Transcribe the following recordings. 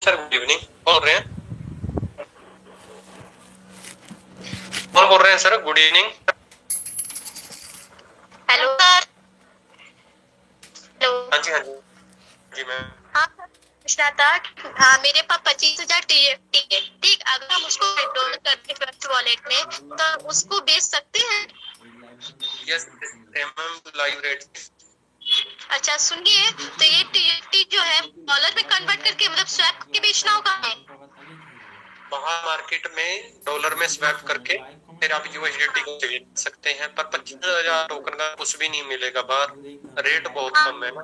Sir good evening. बोल रहे हैं कौन बोल रहे हैं sir? Good evening. Hello sir. Hello. हाँ जी हाँ जी जी मैम। हाँ सर, पूछना था हाँ, मेरे पास 25,000 TFT है। ठीक, अगर हम उसको विड्रॉल करते ट्रस्ट वॉलेट में तो उसको बेच सकते हैं? Yes ma'am, live rate. अच्छा सुनिए, तो ये TFT जो है डॉलर में कन्वर्ट करके मतलब स्वैप करके बेचना होगा हमें? बाहर मार्केट में डॉलर में स्वैप करके फिर आप USDT को खरीद सकते हैं, पर 25,000 टोकन का कुछ भी नहीं मिलेगा बाहर। रेट बहुत हाँ कम है ना।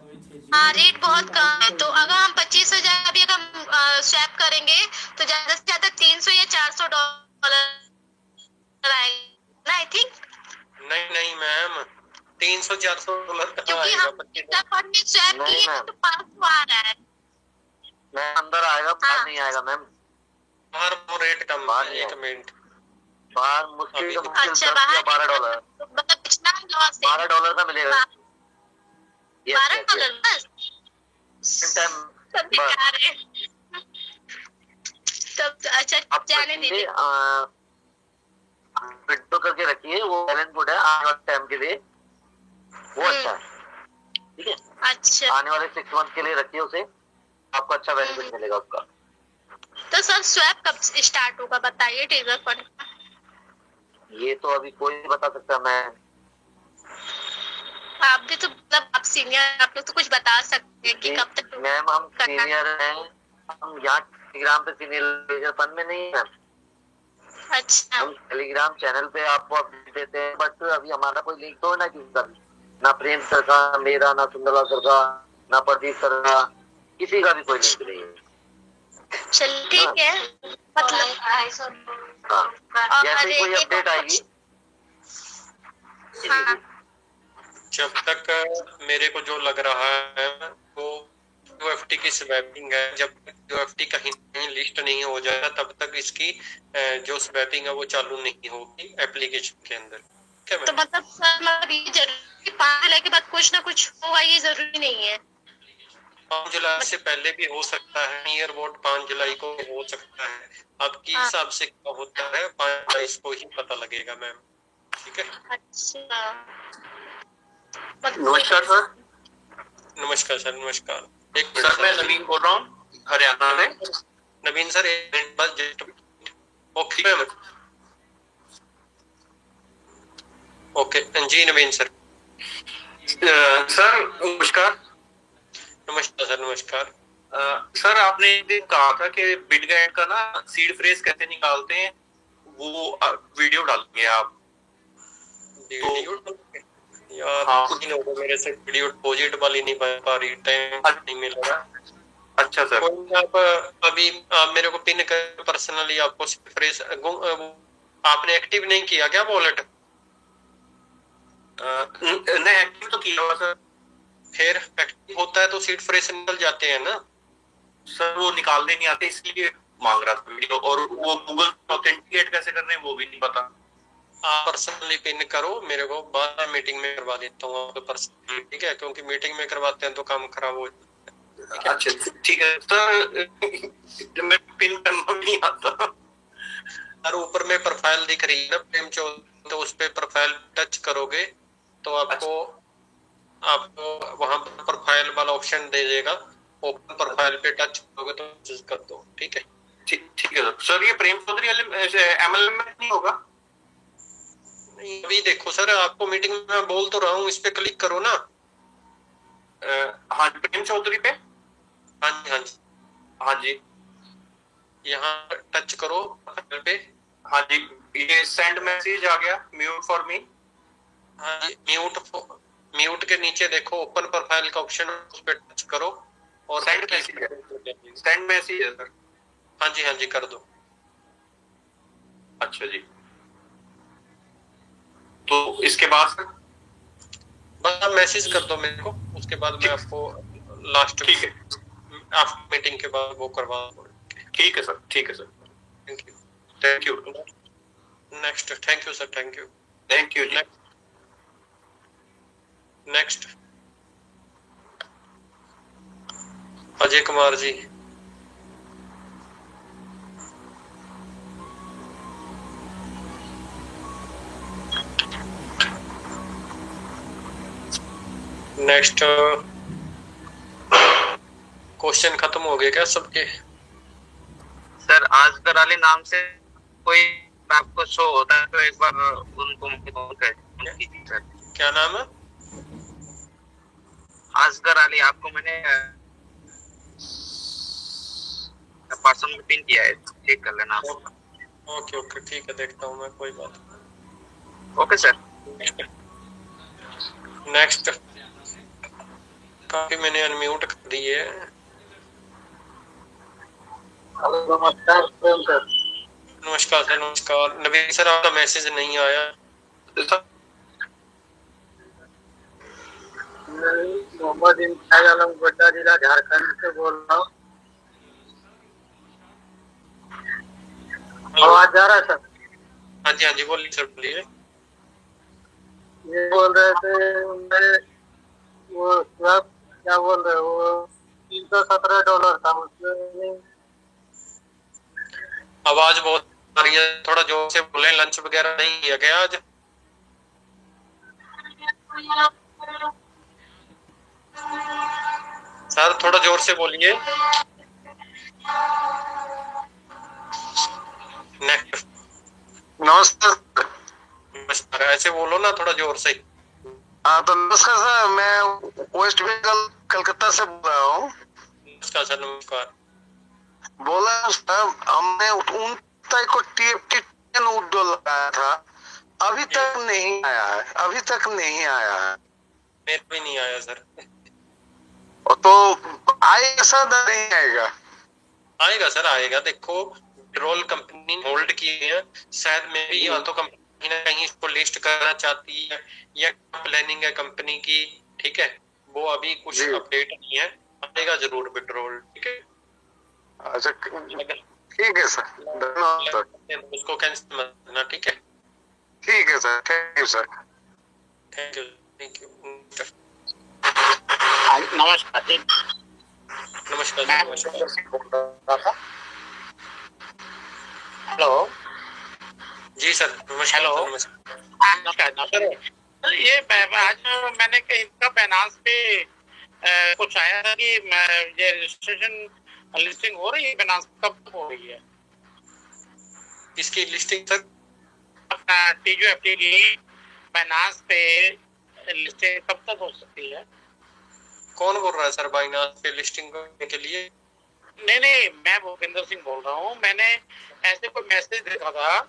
हाँ, रेट बहुत कम है। तो अगर हम 25,000 अभी अगर स्वैप करेंगे तो ज्यादा से ज्यादा 300 या 400 डॉलर आएगा आई थिंक। नहीं नहीं मैम, 300-400 डॉलर कहाँ क्योंकि आएगा? हम इंटर फंड में स्वैप किए हैं तो 500 आ रहा है। मैम अंदर आएगा, बाहर हाँ। नहीं आएगा मैम। बाहर वो रेट कम बाहर है। नहीं एक आएगा। मिनट। बाहर मुश्किल से मुश्किल अच्छा 10 या बाहर 12 डॉलर, मतलब पिछला लॉस है। 12 डॉलर का मिलेगा। 12 डॉलर बस टाइम सब बेकार है। तब अच्छा आप जाने दीजिए। विड्रॉ करके रखिए, वो बैलेंस गुड है आने वाले टाइम के लिए, वो अच्छा है। ठीक है, अच्छा आने वाले 6 मंथ के लिए रखिए उसे, आपको अच्छा बेनिफिट मिलेगा उसका। तो सर स्वैप कब स्टार्ट होगा बताइए टेलर फंड? ये तो अभी कोई नहीं बता सकता। मैं आप भी तो मतलब आप सीनियर, आप लोग तो कुछ बता सकते हैं कि कब तक मैम हम करना है। सीनियर हैं, हम यहाँ टेलीग्राम पे सीनियर फंड में नहीं है। अच्छा हम टेलीग्राम चैनल पे आपको अपडेट देते हैं, बट अभी हमारा कोई लिंक तो है ना किसी का भी, ना प्रेम सर का, मेरा, ना सुंदरलाल सर का, ना प्रदीप सर का, किसी का भी कोई लिंक नहीं है। चल ठीक है मतलब हाँ, जैसे ही कोई एक अपडेट आएगी। हाँ जब तक मेरे को जो लग रहा है वो UFT की स्वैपिंग है। जब तक UFT कहीं कहीं लिस्ट नहीं हो जाएगा तब तक इसकी जो स्वैपिंग है वो चालू नहीं होगी एप्लीकेशन के अंदर। क्या तो मतलब सर मतलब ये जरूरी 5 जुलाई के बाद कुछ ना कुछ होगा, ये जरूरी नहीं है? 5 जुलाई से पहले भी हो सकता है। नियर अबाउट 5 जुलाई को हो सकता है। आपके हिसाब से क्या होता है 5 जुलाई को ही पता लगेगा मैम। ठीक है। अच्छा नमस्कार सर। नमस्कार सर, नमस्कार। एक मिनट सर मैं नवीन बोल रहा हूँ हरियाणा में। नवीन सर एक मिनट बस जस्ट। Okay ma'am. ओके जी नवीन सर। सर नमस्कार। नमस्कार सर, नमस्कार। सर आपने एक दिन कहा था कि बिटगाइट का ना सीड फ्रेज कैसे निकालते हैं, वो वीडियो डालेंगे आप। वीडियो यार हाँ। दिन हो गए मेरे से वीडियो डिपॉजिट वाली नहीं बन पा रही, टाइम नहीं मिल रहा। अच्छा सर। कोई आप अभी आप मेरे को पिन कर पर्सनली आपको फ्रेश आपने एक्टिव नहीं किया क्या वॉलेट? नहीं एक्टिव तो किया हुआ सर। फिर एक्टिव होता है तो सीट फ्रेश निकल जाते हैं ना सर। वो निकालने नहीं आते इसलिए मांग रहा था वीडियो, और वो गूगल ऑथेंटिकेट कैसे करने हैं वो भी नहीं पता। आप पर्सनली पिन करो मेरे को, बाद में मीटिंग में करवा देता हूँ आपको पर्सनली। ठीक है, क्योंकि मीटिंग में करवाते हैं तो काम खराब हो जाता है। अच्छा ठीक है सर। मैं पिन करना नहीं आता। और ऊपर में प्रोफाइल दिख रही है ना प्रेम चौधरी, तो उस पे प्रोफाइल टच करोगे तो आपको आपको वहां पर प्रोफाइल वाला ऑप्शन दे देगा। ओपन प्रोफाइल पे टच करोगे तो मैसेज कर दो। ठीक है, ठीक है सर। ये प्रेम चौधरी MLM में नहीं होगा? नहीं अभी देखो सर, आपको मीटिंग में मैं बोल तो रहा हूँ, इस पे क्लिक करो ना। हाँ प्रेम चौधरी पे। हाँ जी हाँ जी, हाँ जी। यहाँ टच करो प्रोफाइल पे। हाँ जी, ये सेंड मैसेज आ गया, म्यूट फॉर मी। हाँ जी, म्यूट के नीचे देखो ओपन प्रोफाइल का ऑप्शन, उस पे टच करो और सेंड मैसेज है। सेंड मैसेज है सर। हाँ जी कर दो। अच्छा जी, तो इसके बाद सर बस आप मैसेज कर दो मेरे को, उसके बाद मैं आपको लास्ट ठीक है आप मीटिंग के बाद वो करवा दूंगा। ठीक है सर। ठीक है sir. Thank you. Thank you. Next. Thank you sir, thank you. Thank you ji. Next Ajay Kumar ji. Next question खत्म हो गए क्या सबके? सर आजगर अली नाम से कोई आपको शो होता है तो एक बार उनको फोन कर कीजिए सर। क्या नाम है? आजगर अली, आपको मैंने पर्सन में पिन किया है, चेक कर लेना आप। ओके ओके ठीक है, देखता हूँ मैं, कोई बात। Okay sir. नेक्स्ट काफी मैंने अनम्यूट कर दी है। नमस्कार सर। नमस्कार सर, नमस्कार। नवीन सर आपका मैसेज नहीं आया। मोहम्मद इम्तियाज आलम गोड्डा, जिला झारखंड से बोल रहा हूँ। आवाज जा रहा है सर? हाँ जी बोलिए सर, बोलिए। ये बोल रहे थे मैं, वो क्या बोल रहे वो $317 था उसमें। आवाज बहुत आ रही है, थोड़ा जोर से बोले। लंच वगैरह नहीं किया गया आज? सर थोड़ा जोर से बोलिए। नेक्स्ट। नमस्कार। नमस्कार, ऐसे बोलो ना थोड़ा जोर से। हाँ तो नमस्कार सर, मैं वेस्ट बंगाल कलकत्ता से बोल रहा हूँ। नमस्कार सर, नमस्कार। बोला सर, हमने 29 को TFT 10 उड्डो लगाया था, अभी तक नहीं आया है, अभी तक नहीं आया है। मेरे भी नहीं आया सर। तो आएगा सर, नहीं आएगा? आएगा सर, आएगा। देखो पेट्रोल कंपनी होल्ड किए हैं, शायद मैं भी, या तो कंपनी ना कहीं इसको लिस्ट करना चाहती है या प्लानिंग है कंपनी की, ठीक है। वो अभी कुछ अपडेट नहीं है, आएगा जरूर पेट्रोल, ठीक है। अच्छा ठीक है सर, धन्यवाद सर। उसको कैंसिल मत करना, ठीक है। ठीक है sir, thank you sir. Thank you, thank you. नमस्कार जी। नमस्कार जी, नमस्कार। हेलो जी सर, नमस्कार। हेलो। नमस्कार। नमस्कार। ये आज मैंने कहीं का फाइनेंस पे कुछ आया था कि ये रजिस्ट्रेशन लिस्टिंग हो रही है, फाइनेंस कब तक हो रही है? इसकी लिस्टिंग सर अपना TJFT की फाइनेंस पे लिस्टिंग कब तक हो सकती है? कौन बोल रहा है सर बाइनांस पे लिस्टिंग करने के लिए? नहीं, मैं भूपेंद्र सिंह बोल रहा हूँ। मैंने ऐसे कोई मैसेज देखा था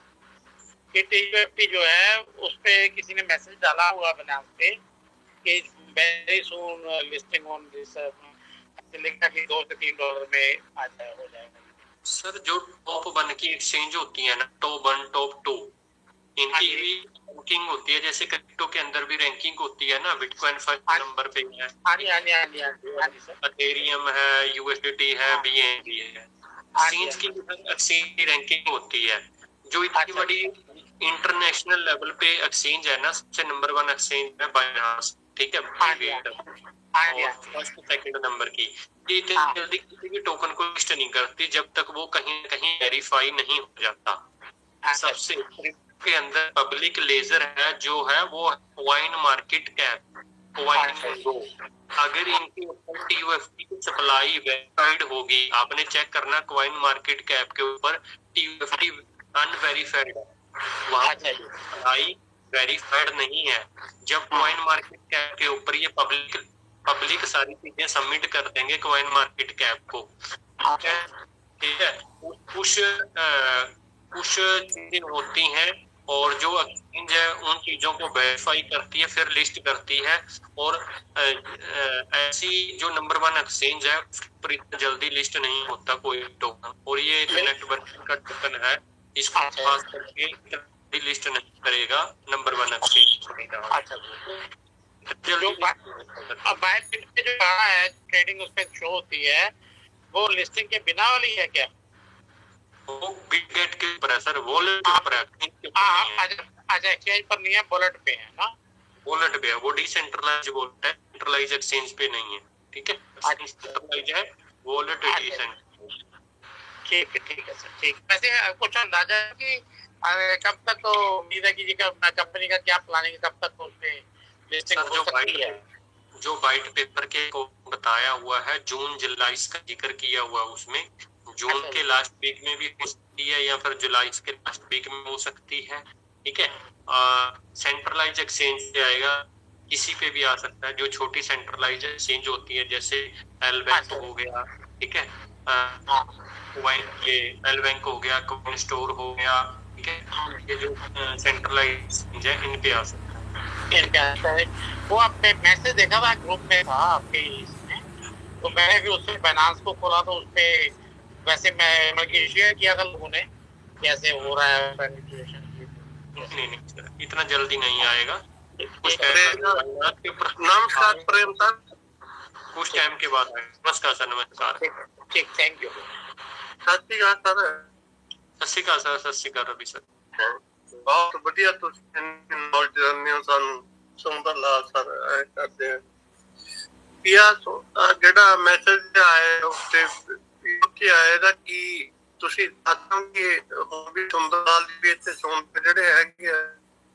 कि TJFT जो है उस पे किसी ने मैसेज डाला हुआ फाइनेंस पे कि very soon listing on this, लिखा कि $2 से $3 में आ जाए, हो जाएगा। सर जो टॉप 1 की एक्सचेंज होती है ना, टॉप 1 टॉप 2, इनकी भी रैंकिंग होती है। जैसे क्रिप्टो के अंदर भी रैंकिंग होती है ना, बिटकॉइन फर्स्ट नंबर पे है, एथेरियम है, USDT है, BNB है। एक्सचेंज की एक्सचेंज रैंकिंग होती है। जो इतनी बड़ी इंटरनेशनल लेवल पे एक्सचेंज है ना, सबसे नंबर 1 एक्सचेंज है बाइनांस, ठीक है। और फर्स्ट सेकंड नंबर की ये इतनी जल्दी किसी भी टोकन को लिस्ट नहीं करती जब तक वो कहीं न कहीं वेरीफाई नहीं हो जाता। सबसे के अंदर पब्लिक लेजर है जो है वो कॉइन मार्केट कैप, कॉइन। अगर इनके ऊपर TUFT की सप्लाई वेरीफाइड होगी, आपने चेक करना कॉइन मार्केट कैप के ऊपर TUFT अनवेरीफाइड है, वहां सप्लाई वेरीफाइड नहीं है। जब कॉइन मार्केट कैप के ऊपर ये पब्लिक सारी चीजें सबमिट कर देंगे कॉइन मार्केट कैप को, ठीक है। कुछ चीजें होती हैं और जो एक्सचेंज है उन चीजों को वेरीफाई करती है, फिर लिस्ट करती है। और ऐसी जो नंबर 1 एक्सचेंज है पर इतना जल्दी लिस्ट नहीं होता कोई टोकन, और ये नेटवर्किंग का टोकन है, इसको खास करके लिस्ट नहीं करेगा नंबर 1 एक्सचेंज। जो बायबिट पे जो कहा है ट्रेडिंग उसमें शो होती है, वो लिस्टिंग के बिना वाली है क्या? वो बिटगेट के ऊपर है सर, वॉलेट के ऊपर है। अच्छा, एक्सचेंज पर नहीं है, वॉलेट पे है ना? वॉलेट पे है, वो डिसेंट्रलाइज वॉलेट है, सेंट्रलाइज एक्सचेंज पे नहीं है, ठीक है। सेंट्रलाइज है, वॉलेट डिसेंट्रलाइज। ठीक है सर, ठीक। वैसे कुछ अंदाजा है कि कब तक, तो उम्मीद है कि कंपनी का क्या प्लानिंग है, कब तक उसमें लिस्टिंग हो सकती है? जो व्हाइट पेपर के को बताया हुआ है, जून जुलाई का जिक्र किया हुआ है उसमें, जून के लास्ट वीक में भी हो सकती है या फिर जुलाई के लास्ट वीक में हो सकती है। ठीक है, सेंट्रलाइज एक्सचेंज से आएगा, किसी पे भी आ सकता है। जो छोटी सेंट्रलाइज एक्सचेंज होती है जैसे एल बैंक हो गया, ठीक है, ये एल बैंक हो गया, कॉइन स्टोर हो गया, ठीक है, ये जो सेंट्रलाइज एक्सचेंज है इन पे आ सकता है। वो आपने मैसेज देखा था ग्रुप में था आपके इसमें, तो मैंने भी उससे फाइनेंस को खोला तो उसपे वैसे मैं मतलब शेयर किया था लोगों ने कैसे हो रहा है पेनिट्रेशन। नहीं सर, इतना जल्दी नहीं आएगा, कुछ नमस्कार प्रेम सर, कुछ टाइम के बाद आएगा। नमस्कार सर, नमस्कार। ठीक, थैंक यू। सत श्री अकाल सर। सत श्री अकाल सर, सत श्री अकाल रवि सर। बहुत ਵਧੀਆ ਤੁਸੀਂ ਨੌਲੇਜ ਦਿੰਦੇ ਹੋ ਸਾਨੂੰ, ਸੁੰਦਰ ਲਾਲ ਸਰ ਕਰਦੇ ਆ ਜਿਹੜਾ ਮੈਸੇਜ ਆਇਆ ਉੱਤੇ ਕੀ ਆਏਗਾ ਕਿ ਤੁਸੀਂ ਦੱਸੋਗੇ ਹੋਰ ਵੀ ਸੁੰਦਰ ਲਾਲ ਜੀ ਵੀ ਇੱਥੇ ਸੁਣਦੇ ਜਿਹੜੇ ਹੈਗੇ ਆ,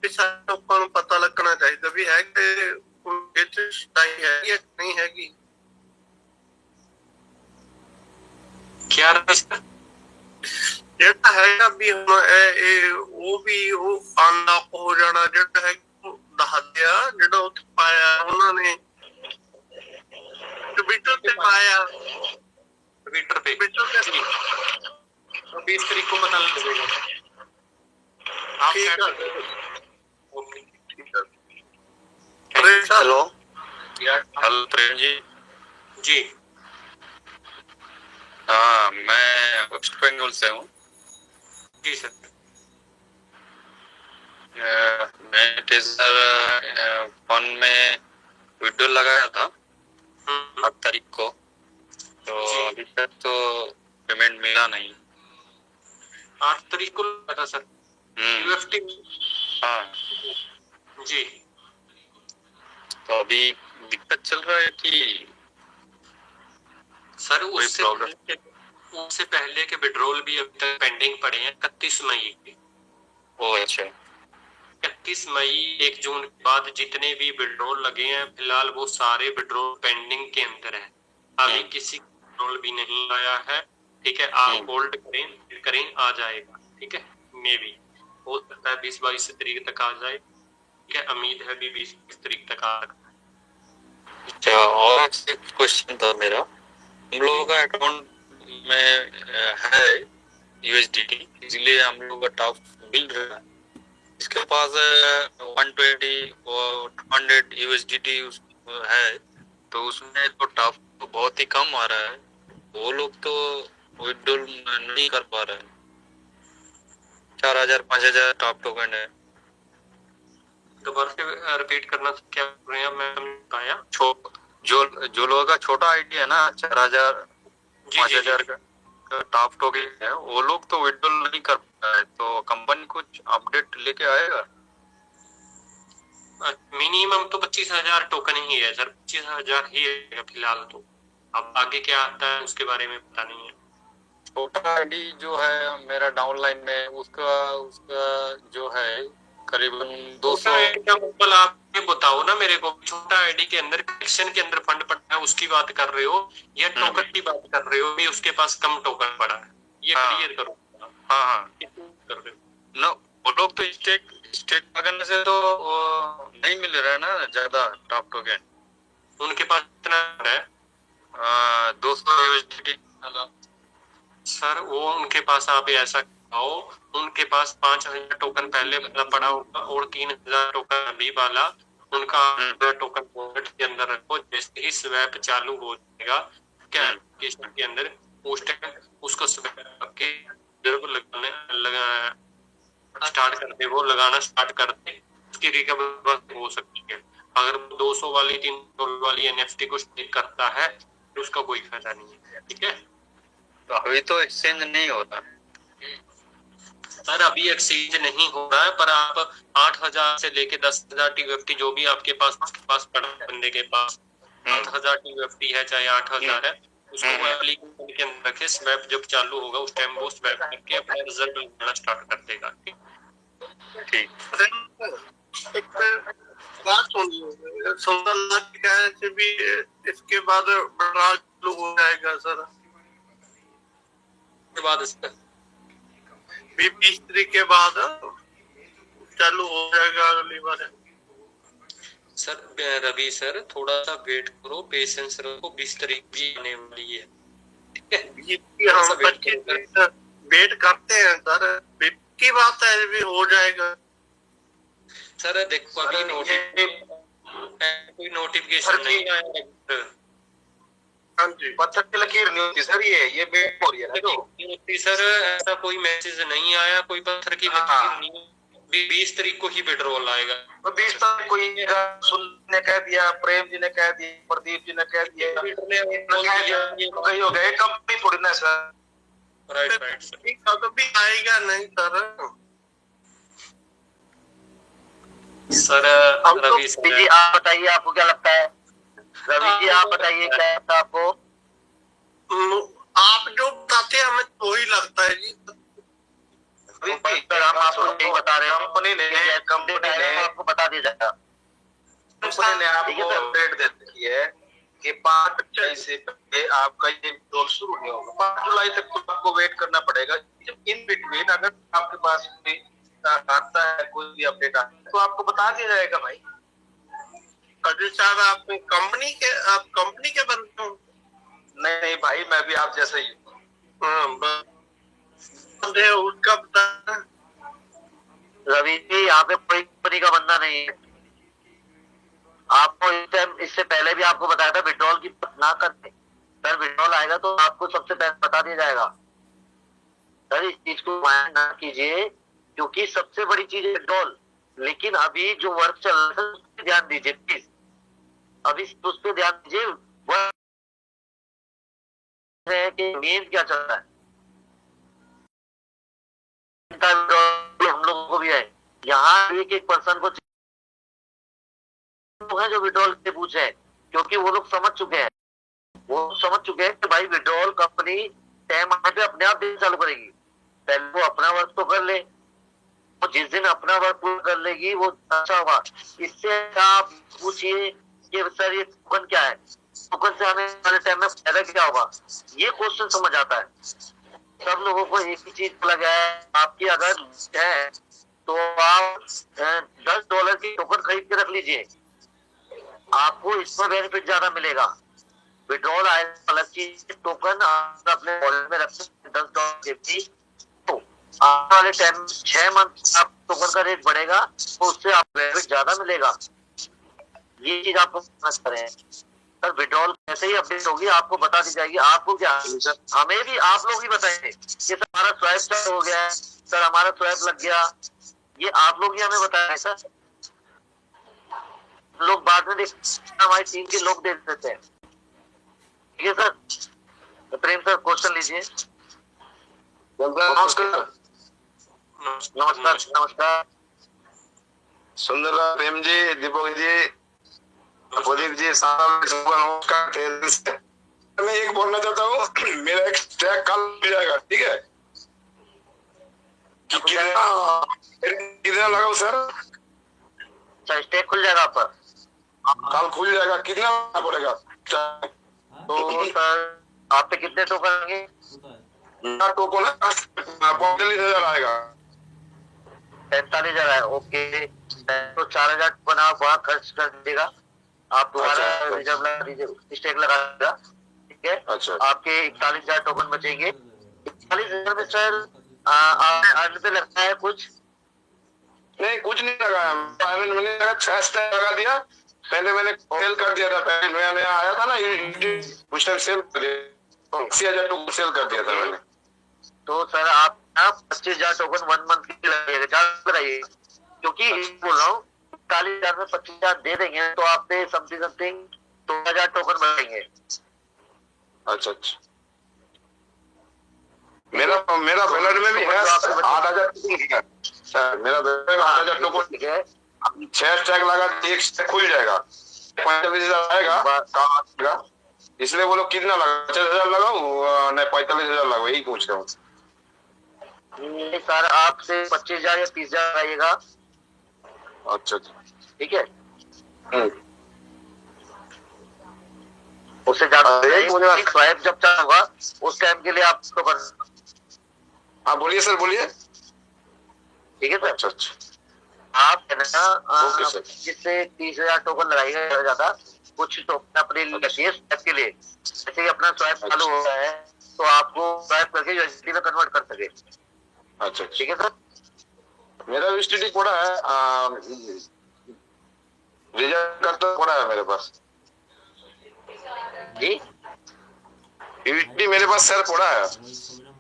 ਇਹ ਸਾਰੇ ਲੋਕਾਂ ਨੂੰ ਪਤਾ ਲੱਗਣਾ ਚਾਹੀਦਾ ਵੀ ਹੈਗੇ ਕੋਈ ਇੱਥੇ ਸਤਾਈ ਹੈਗੀ ਹੈ ਨਹੀਂ ਹੈਗੀ। क्या रवि सर? ਜਿਹੜਾ ਹੈਗਾ ਵੀ ਹੁਣ ਉਹ ਵੀ ਉਹ ਅਨਲੌਕ ਹੋ ਜਾਣਾ, ਜਿਹੜਾ ਹੈ ਦੱਸਦੇ ਆ ਜਿਹੜਾ ਉੱਥੇ ਪਾਇਆ ਉਹਨਾਂ ਨੇ ट्विटर पे पाया, ट्विटर पे ट्विटर पे 20 तारीख को पता लग जाएगा। आप ठीक क्या है। ओके, ठीक है। Hello hello Prem ji. जी हाँ, मैं वेस्ट बंगाल से हूँ। जी सर। मैं टेजर फोन में वीडियो लगाया था 8 तारीख को, तो अभी तक तो पेमेंट मिला नहीं। 8 तारीख को लगा था सर यूएफटी। हाँ जी, तो अभी दिक्कत चल रहा है कि सर कोई उससे पहले के विड्रॉल भी अभी तक पेंडिंग पड़े हैं 31 मई के। वो अच्छा 31 मई 1 जून के बाद जितने भी विड्रॉल लगे हैं फिलहाल वो सारे विड्रॉल पेंडिंग के अंदर है, अभी किसी विड्रॉल भी नहीं आया है। ठीक है, आप होल्ड करें आ जाएगा। ठीक है, मे भी हो सकता है 20-22 तारीख तक आ जाए। ठीक है, उम्मीद है भी 20-22 तारीख तक आ सकता है। अच्छा। और एक क्वेश्चन था मेरा, हम लोगों का अकाउंट में है USDT, इसलिए हम लोग का टॉप बिल रहा है। इसके पास 120 और 200 USDT है, तो उसमें तो टॉप तो बहुत ही कम आ रहा है, वो लोग तो विड्रॉल नहीं कर पा रहे हैं। 4000-5000 टॉप टोकन है। दोबारा से रिपीट करना, क्या बोल रहे हैं? मैं समझ पाया। जो लोगों का छोटा आईडी है ना, 4000-5000 का टॉप टोकन है, वो लोग तो विड्रॉल नहीं कर पा रहे, तो कंपनी कुछ अपडेट लेके आएगा। मिनिमम तो 25,000 टोकन ही है सर, 25,000 ही है फिलहाल। तो अब आगे क्या आता है उसके बारे में पता नहीं है। छोटा आईडी जो है मेरा डाउनलाइन में, उसका जो है करीबन 200। आप ये बताओ ना मेरे को, छोटा आईडी के अंदर कलेक्शन के अंदर फंड पड़ा है उसकी बात कर रहे हो या टोकन की बात कर रहे हो? भी उसके पास कम टोकन पड़ा है, ये क्लियर करो। हाँ कर रहे हो ना, वो लोग तो स्टेक करने से तो नहीं मिल रहा है ना ज्यादा टॉप टोकन। उनके पास कितना है? 200 USDT। सर वो उनके पास आप ऐसा आओ, उनके पास 5,000 टोकन पहले वाला पड़ा होगा और 3,000 टोकन अभी वाला। उनका टोकन वॉलेट के अंदर रखो, जैसे ही स्वैप चालू हो जाएगा क्या एप्लीकेशन के अंदर, उस टाइम उसको स्वैप करके स्टार्ट कर दे, वो लगाना स्टार्ट कर दे, उसकी रिकवरी हो सकती है। अगर 200 वाली 300 वाली NFT को स्टेक करता है तो उसका कोई फायदा नहीं है। ठीक है, तो अभी तो एक्सचेंज नहीं होता सर, अभी एक्सचेंज नहीं हो रहा है, पर आप 8,000 से लेके 10,000 TUFT जो भी आपके पास पड़ा बंदे के पास 8,000 TUFT है चाहे 8,000 है, उसको एप्लीकेशन के अंदर रखे, स्वैप जब चालू होगा उस टाइम वो स्वैप करके अपना रिजल्ट लेना स्टार्ट कर देगा। ठीक। बात सुनिए, सुंदरलाल के कहने से भी इसके बाद बड़ा चालू हो जाएगा सर, के बाद इसका 20 तारीख के बाद चालू हो जाएगा अगली बार। सर रवि सर थोड़ा सा वेट करो, पेशेंस रखो, 20 तारीख भी आने वाली है, ठीक है? ये हम 25 वेट करते हैं सर, वेट की बात है भी हो जाएगा सर। देखो अभी कोई नोटिफिकेशन नहीं आया। हाँ जी, पत्थर की लकीर नहीं होती सर, ये वेट हो रही है ना जो। सर ऐसा कोई मैसेज नहीं आया, कोई पत्थर की लकीर नहीं। 20 तारीख को ही विड्रॉल आएगा। तो 20 तारीख को ही सुनील ने कह दिया, प्रेम जी ने कह दिया, प्रदीप जी ने कह दिया, कहीं हो गए, कंपनी थोड़ी ना सर। राइट सर, कभी आएगा नहीं सर। सर रवि सर जी आप बताइए, आपको क्या लगता है? रवि जी आप बताइए क्या लगता है आपको? आप जो बताते हैं हमें तो ही लगता है जी। हम आपको नहीं बता रहे, कंपनी ने आपको बता दिया जाएगा। कंपनी ने आपको अपडेट दे रखी है कि 5 जुलाई से पहले आपका ये विड्रॉल शुरू नहीं होगा। 5 जुलाई तक तो आपको वेट करना पड़ेगा। इन बिटवीन अगर आपके पास कोई आता है, कोई भी अपडेट आता है तो आपको बता दिया जाएगा भाई। अजय साहब आप कंपनी के बंदे हो? नहीं भाई, मैं भी आप जैसा ही हूँ। उसका बता। रवि जी यहाँ पे कोई कंपनी का बंदा नहीं है। आपको इस टाइम, इससे पहले भी आपको बताया था विड्रॉल की ना करते। सर विड्रॉल आएगा तो आपको सबसे पहले बता दिया जाएगा। सर इस चीज को माया ना कीजिए, क्योंकि सबसे बड़ी चीज है विड्रॉल। लेकिन अभी जो वर्क चल रहा है उस पर ध्यान दीजिए प्लीज। अभी उस पर ध्यान दीजिए, वर्क है कि मेन क्या चल रहा है। हम लोगों को भी है यहाँ एक पर्सन को है जो विड्रॉल से पूछे, क्योंकि वो लोग समझ चुके हैं, कि भाई विड्रॉल कंपनी टाइम आने पे अपने आप देना चालू करेगी। पहले वो अपना वर्क तो कर ले, तो जिस दिन अपना वर्क पूरा कर लेगी वो अच्छा होगा। इससे आप पूछिए कि सर ये टोकन क्या है, टोकन से आने वाले टाइम में फायदा क्या होगा, ये क्वेश्चन समझ आता है। सब लोगों को एक ही चीज लगा है, आपकी अगर है तो आप $10 की टोकन खरीद के रख लीजिए, आपको इसमें बेनिफिट ज्यादा मिलेगा। विड्रॉल आए अलग चीज, टोकन आप अपने वॉलेट में रख सकते $10 तो आने वाले टाइम 6 मंथ आप टोकन का रेट बढ़ेगा तो उससे आप बेनिफिट ज्यादा मिलेगा। ये चीज आपको समझ करें। सर विड्रॉल कैसे ही अपडेट होगी आपको बता दी जाएगी। आपको क्या, हमें भी आप लोग ही बताएंगे कि सर हमारा स्वाइप स्टार्ट हो गया है, सर हमारा स्वाइप लग गया, ये आप लोग ही हमें बताएंगे। सर लोग बाद में हमारी टीम के लोग देख देते हैं। ठीक है सर। तो प्रेम सर क्वेश्चन लीजिए। नमस्कार। नमस्कार। सुंदरलाल, प्रेम जी, दीपक जी, प्रदीप जी, नमस्कार। मैं एक बोलना चाहता हूँ, मेरा एक स्टैक कल मिल जाएगा, ठीक है? कितना लगाओ सर? अच्छा स्टेक खुल जाएगा आपका? कल खुल जाएगा, कितना लगाना पड़ेगा? तो सर आप पे कितने टोकन आएंगे? टोकन 45,000 आएगा। 45,000 है, ओके। तो 4,000 टोकन आप वहाँ खर्च कर दीजिएगा, आप दोबारा रिजर्व लगा दीजिए, स्टेक लगा दीजिएगा, ठीक है? अच्छा। आपके 41,000 टोकन बचेंगे। 41,000 में सर आपने अर्न पे लगता है कुछ? नहीं, कुछ नहीं लगाया मैंने, 6 स्टैक लगा दिया। पहले मैंने सेल कर दिया था, पहले नया आया था ना, उस टाइम सेल कर दिया, 80,000 टोकन सेल कर दिया था मैंने। तो सर आप 25,000 टोकन 1 मंथ की लगाइएगा, ज्यादा कराइएगा, क्योंकि बोल रहा हूँ 41,000 में 25,000 दे देंगे तो आप पे समथिंग 2,000 टोकन बढ़ेंगे। अच्छा। मेरा बैलेट में भी है 8,000 सर, मेरा बैलेट में 8,000 टोकन, ठीक है? 6 स्टैक लगा, एक स्टैक खुल जाएगा, 45,000 आएगा। इसलिए बोलो कितना लगा, 50,000 लगाऊं? नहीं, 45,000 लगाओ, यही पूछ रहा हूँ। नहीं सर, आपसे 25,000 या 30,000 आइएगा। अच्छा, ठीक है? उससे ज्यादा यही बोलने वाला- स्वाइप जब चालू होगा उस टाइम के लिए आप तो कर, हाँ बोलिए सर, बोलिए। ठीक है सर। अच्छा अच्छा, आप है ना ओके सर। जिससे 30,000 टोकन लगाएगा ज्यादा, कुछ टोकन अपने लिए रखिए स्वाइप के लिए। जैसे ही अपना स्वाइप चालू हो रहा है तो आपको स्वाइप करके यूएसडी में कन्वर्ट कर सके। अच्छा ठीक है सर। मेरा यूएसडी पड़ा है, रिजर्व करता पड़ा है मेरे पास। जी यूएसडी मेरे पास सर पड़ा है,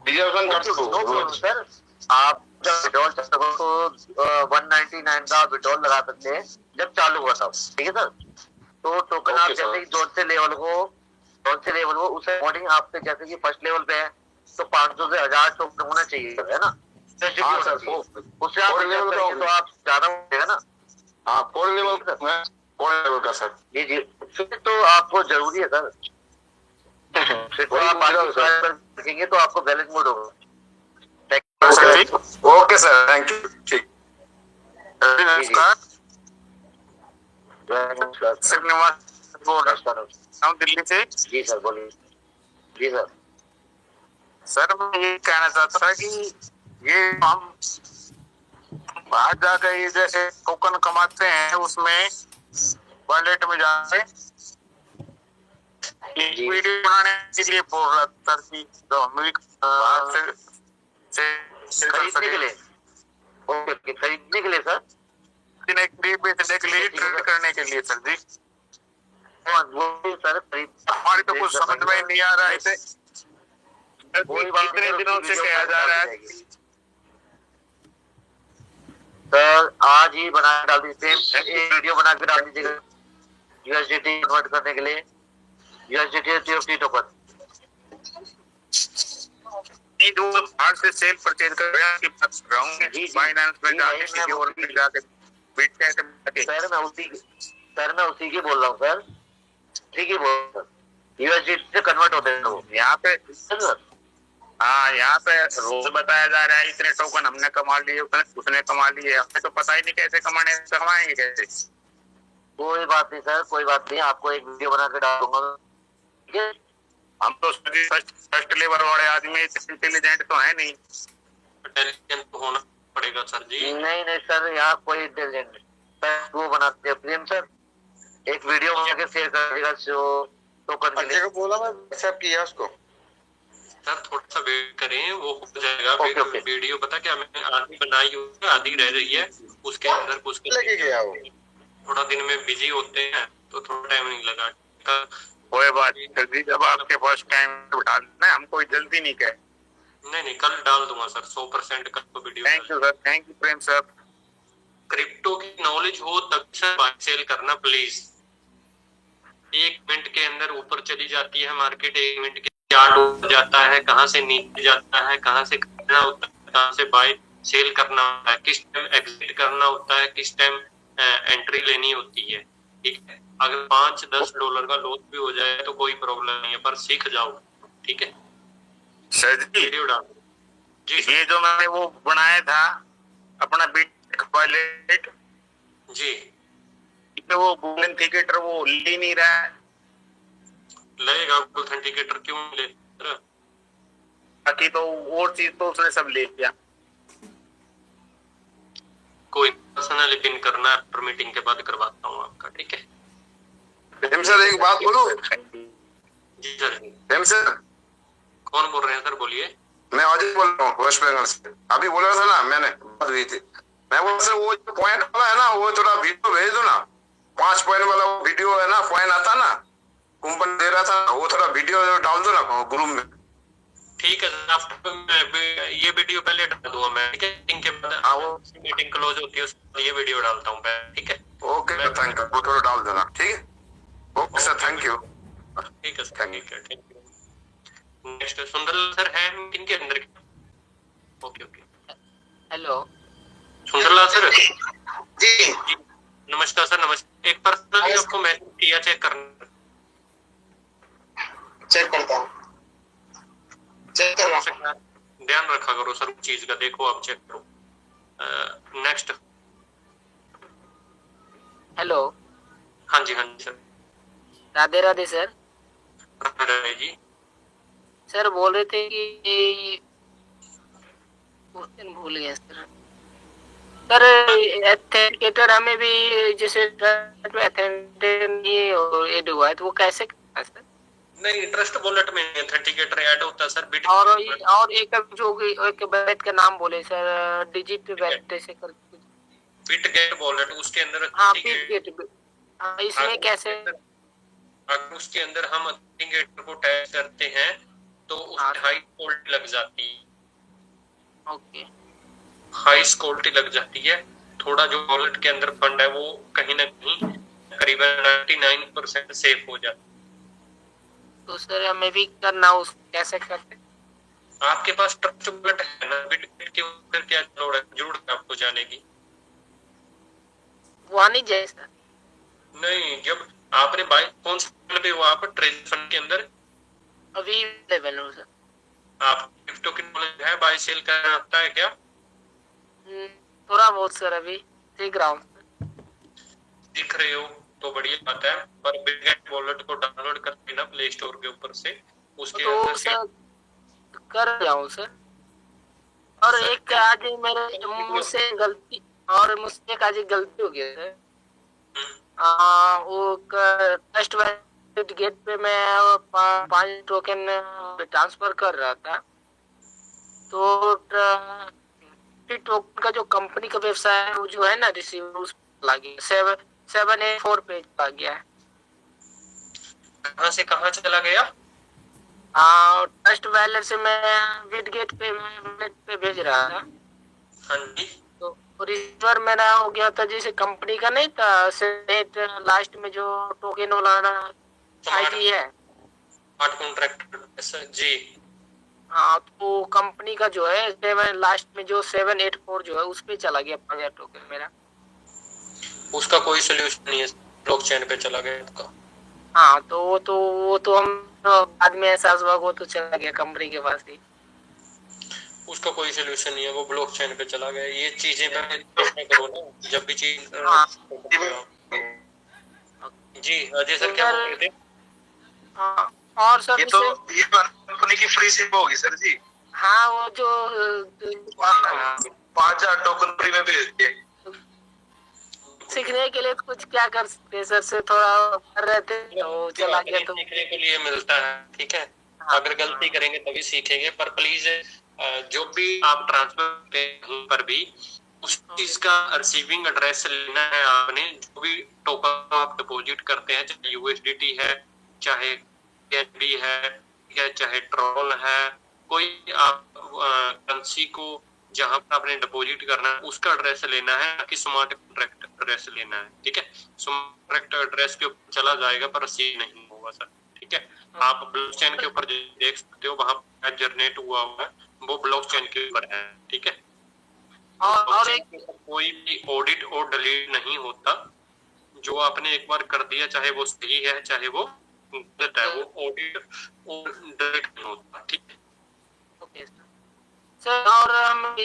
रिजर्वेशन कर नो प्रॉब्लम दो। सर। आप जब विड्रॉल चाहते हो तो 199 का विड्रॉल लगा सकते हैं जब चालू हुआ तब। ठीक है सर। तो टोकन ओके आप सर। जैसे ही जोन से लेवल हो उस अकॉर्डिंग आपके जैसे कि फर्स्ट लेवल पे है तो 500 से 1000 टोकन होना चाहिए, है ना? हाँ सर, उससे आप फोर लेवल करेंगे तो आप ज्यादा हो जाएगा ना। हाँ 4 लेवल का सर। जी जी, फिर तो आपको जरूरी है सर। फिर तो वही आप पूछ रहा हूँ आगे सर। ट्राई रखेंगे तो आपको बैलेंस मोड होगा। Okay sir, thank you. ठीक, नमस्कार। नमस्कार श्रीनिवास बोल रहा हूँ दिल्ली से। जी सर, बोलिए। जी सर। सर मैं ये कहना चाहता था कि ये हम बाहर जाकर ये जैसे टोकन कमाते हैं उसमें वॉलेट में जाके जी। वीडियो बनाने के लिए बोल रहा था कि तो हम भी बाहर से कर खरीदने के सके, लिए। ओके, खरीदने के लिए सर। बेचने के लिए, ट्रेड करने के लिए सर जी। हाँ, वो भी सर खरीद। हमारी तो कुछ समझ में नहीं आ रहा है इसे। कोई बात नहीं कितने सर, दिनों उसकी से वीडियो कहा जा रहा है बनाई जाएगी। सर आज ही बना के डाल दीजिए, एक वीडियो बना के डाल दीजिएगा यूएसडीटी कन्वर्ट करने के लिए। USDT TOP token. नहीं जो बाहर से सेल परचेज कर रहे हैं कि रहूंगे फाइनेंस में जाके किसी और में जाके बेचते हैं। सर मैं उसी की बोल रहा हूँ सर। ठीक है, बोल सर। यूएसडीटी से कन्वर्ट होते हैं वो यहाँ पे। सर। हाँ यहाँ पे रोज बताया जा रहा है इतने टोकन हमने कमा लिए, उसने कमा लिए, हमें तो पता ही नहीं कैसे कमाएंगे कैसे। कोई बात नहीं सर, कोई बात नहीं, आपको एक वीडियो बना के डाल दूंगा। ठीक है। हम तो फर्स्ट लेवल वाले आदमी इंटेलिजेंट तो है नहीं। इंटेलिजेंट तो होना पड़ेगा सर जी। नहीं सर, यहाँ कोई इंटेलिजेंट नहीं सर। वो बनाते हैं प्रेम सर, एक वीडियो बना के शेयर कर देगा जो टोकन के लिए। बोला मैं एक्सेप्ट किया उसको। सर थोड़ा सा वेट करें, वो हो जाएगा। ओके। वीडियो पता क्या, मैंने आधी बनाई हुई है, आधी रह रही है। उसके अंदर कुछ लगे गया वो। थोड़ा दिन में बिजी होते हैं तो थोड़ा टाइम नहीं लगा। कोई बात नहीं सर जी, जब आपके पास टाइम उठा लेना, हम कोई जल्दी नहीं कहे। नहीं कल डाल दूंगा सर, 100% कल तो video. Thank you sir, thank you Prem sir. Crypto की नॉलेज हो तब से बाय सेल करना प्लीज। 1 मिनट के अंदर ऊपर चली जाती है मार्केट, 1 मिनट के चार्ट ऊपर जाता है, कहाँ से नीचे जाता है, कहाँ से खरीदना होता है, कहाँ से बाय सेल करना होता है, किस टाइम एग्जिट करना होता है, किस टाइम एंट्री लेनी होती है। ठीक है, अगर $5-10 का लॉस भी हो जाए तो कोई प्रॉब्लम नहीं है, पर सीख जाओ। ठीक है सर जी, वीडियो डाल जी। ये जो मैंने वो बनाया था अपना बिट वॉलेट जी तो वो ऑथेंटिकेटर वो ले नहीं रहा है। लगेगा ऑथेंटिकेटर क्यों ले? बाकी तो और चीज तो उसने सब ले लिया। कोई पर्सनली पिन करना है, आफ्टर मीटिंग के बाद करवाता हूँ आपका। ठीक है प्रेम सर एक बात बोलूं? जी सर। प्रेम सर, कौन बोल रहे हैं सर? बोलिए। मैं अजय बोल रहा हूँ वेस्ट बंगाल से। अभी बोला था ना मैंने, बात हुई थी। मैं बोला सर वो पॉइंट वाला है ना, वो थोड़ा वीडियो भेज दो ना। 5 पॉइंट वाला वीडियो है ना, पॉइंट आता ना, कंपनी दे रहा था, वो थोड़ा वीडियो डाल दो ना ग्रुप में। ठीक है सर, आफ्टर ये वीडियो पहले डाल दूंगा मैं। ठीक है, मीटिंग के बाद। हाँ, वो मीटिंग क्लोज होती है उसके बाद ये वीडियो डालता हूँ मैं। ठीक है ओके थैंक यू, वो थोड़ा डाल देना। ठीक है, ओके सर, थैंक यू। ठीक है सर, ठीक है, thank you. Next Sundarlal sir है मीटिंग के अंदर। Okay hello Sundarlal sir. जी नमस्कार सर, नमस्कार। एक पर्सनली आपको मैसेज किया, चेक करना। चेक करता हूँ, चेक कर रहा हूँ। ध्यान रखा करो सर चीज का, देखो आप चेक करो। नेक्स्ट। हेलो हाँ जी sir. Radhe Radhe sir. Radhe Radhe ji. Sir बोल रहे थे कि क्वेश्चन भूल गया सर। सर एथेंटिकेटर हमें भी जैसे ये हुआ है तो वो कैसे करना है सर? नहीं, ट्रस्ट वॉलेट में ऑथेंटिकेटर ऐड होता है सर। बिट और एक जो एक वैलेट का नाम बोले सर, डिजिट वैलेट ऐसे कर कुछ। बिटगेट वॉलेट उसके अंदर हाँ बिटगेट। इसमें कैसे? अगर उसके अंदर हम ऑथेंटिकेटर को टैप करते हैं तो उसमें हाई सिक्योरिटी लग जाती है। ओके, हाई सिक्योरिटी लग जाती है। थोड़ा जो वॉलेट के अंदर फंड है वो कहीं ना कहीं करीबन 99% सेफ हो जाता है। तो सर हमें भी करना, उस कैसे करते? आपके पास ट्रस्ट वॉलेट है ना, बिटगेट के ऊपर क्या जरूरत है आपको जाने की? वो आनी चाहिए सर। नहीं, जब आपने बाई कौन से लेवल पे हो आप ट्रेजर फंड के अंदर? अभी लेवल हो सर। आप क्रिप्टो की नॉलेज है? बाय सेल करना आता है क्या? थोड़ा बहुत सर, अभी सीख रहा हूँ। दिख रहे हो तो बढ़िया बात है, पर बिटगेट वॉलेट को डाउनलोड कर लेना प्ले स्टोर के ऊपर से। उसके तो अंदर से सर कर जाऊँ सर। और सर, एक आज मेरे मुझसे गलती, और मुझसे एक आज गलती हो गई सर। वो ट्रस्ट वैलेट गेट पे मैं 5 टोकन ट्रांसफर कर रहा था, तो टोकन का जो कंपनी का व्यवसाय है वो जो है ना रिसीवर, उस पर लग गया 784 पेज आ गया है। कहां से कहां चला गया? ट्रस्ट वैलेट से मैं बिटगेट पे भेज रहा था। हाँ जी। तो रिसीवर मेरा हो गया था, जैसे कंपनी का नहीं था सेट लास्ट में जो टोकन वाला आईडी है, स्मार्ट कॉन्ट्रैक्ट जी। हाँ, तो कंपनी का जो है 7 लास्ट में जो 784 जो है उस पे चला गया 5000 टोकन मेरा। उसका कोई सोल्यूशन नहीं है, ब्लॉकचेन पे चला गया आपका। हाँ, तो वो तो हम बाद में एहसास हुआ, वो तो चला गया कंपनी के पास ही। उसका कोई सोल्यूशन नहीं है, वो ब्लॉकचेन पे चला गया। ये चीजें पहले करो ना जब भी चीज। जी अजय सर क्या बोल रहे थे? हाँ, और सर ये तो ये कंपनी की फ्री सिम होगी सर जी। हाँ, वो जो 5000 टोकन फ्री में भेज दिए। सीखने के लिए कुछ क्या कर सकते हैं सर? से थोड़ा कर रहे थे तो चला गया। तो सीखने के लिए मिलता है, ठीक है। अगर गलती करेंगे तभी सीखेंगे। पर प्लीज जो भी आप ट्रांसफर कहीं पर भी उस चीज का रिसीविंग एड्रेस लेना है आपने। जो भी टोकन आप डिपॉजिट करते हैं, चाहे यूएसडीटी है, चाहे एनबी है, चाहे ट्रोल है, कोई आप करेंसी को जहां पर आपने डिपॉजिट करना है उसका एड्रेस लेना है, कि स्मार्ट कॉन्ट्रैक्ट एड्रेस लेना है, ठीक है। स्मार्ट कॉन्ट्रैक्ट एड्रेस के ऊपर चला जाएगा पर रिसीव नहीं होगा सर, ठीक है। आप ब्लॉकचेन के ऊपर देख सकते हो, वहां जनरेट हुआ है वो ब्लॉकचेन के ऊपर है, ठीक है। और एक कोई भी ऑडिट और डिलीट नहीं होता। जो आपने एक बार कर दिया, चाहे वो सही है चाहे वो गलत है, वो ऑडिट और डिलीट नहीं होता, ठीक है। Okay sir. और हम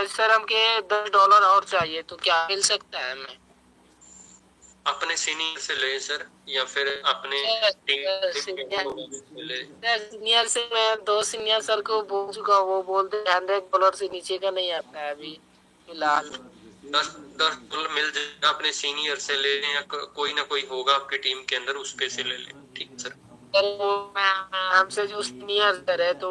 सर हमके $10 और चाहिए, तो क्या मिल सकता है हमें? अपने सीनियर से ले सर, या फिर अपने सीनियर से मैं 2 सीनियर सर को बोल चुका हूँ, वो बोलते हैं $100 से नीचे का नहीं आता है अभी फिलहाल। $10 मिल जाएगा। अपने सीनियर से ले लें, या कोई ना कोई होगा आपकी टीम के अंदर, उसके से ले लें, ठीक है सर। हमसे जो सीनियर सर है तो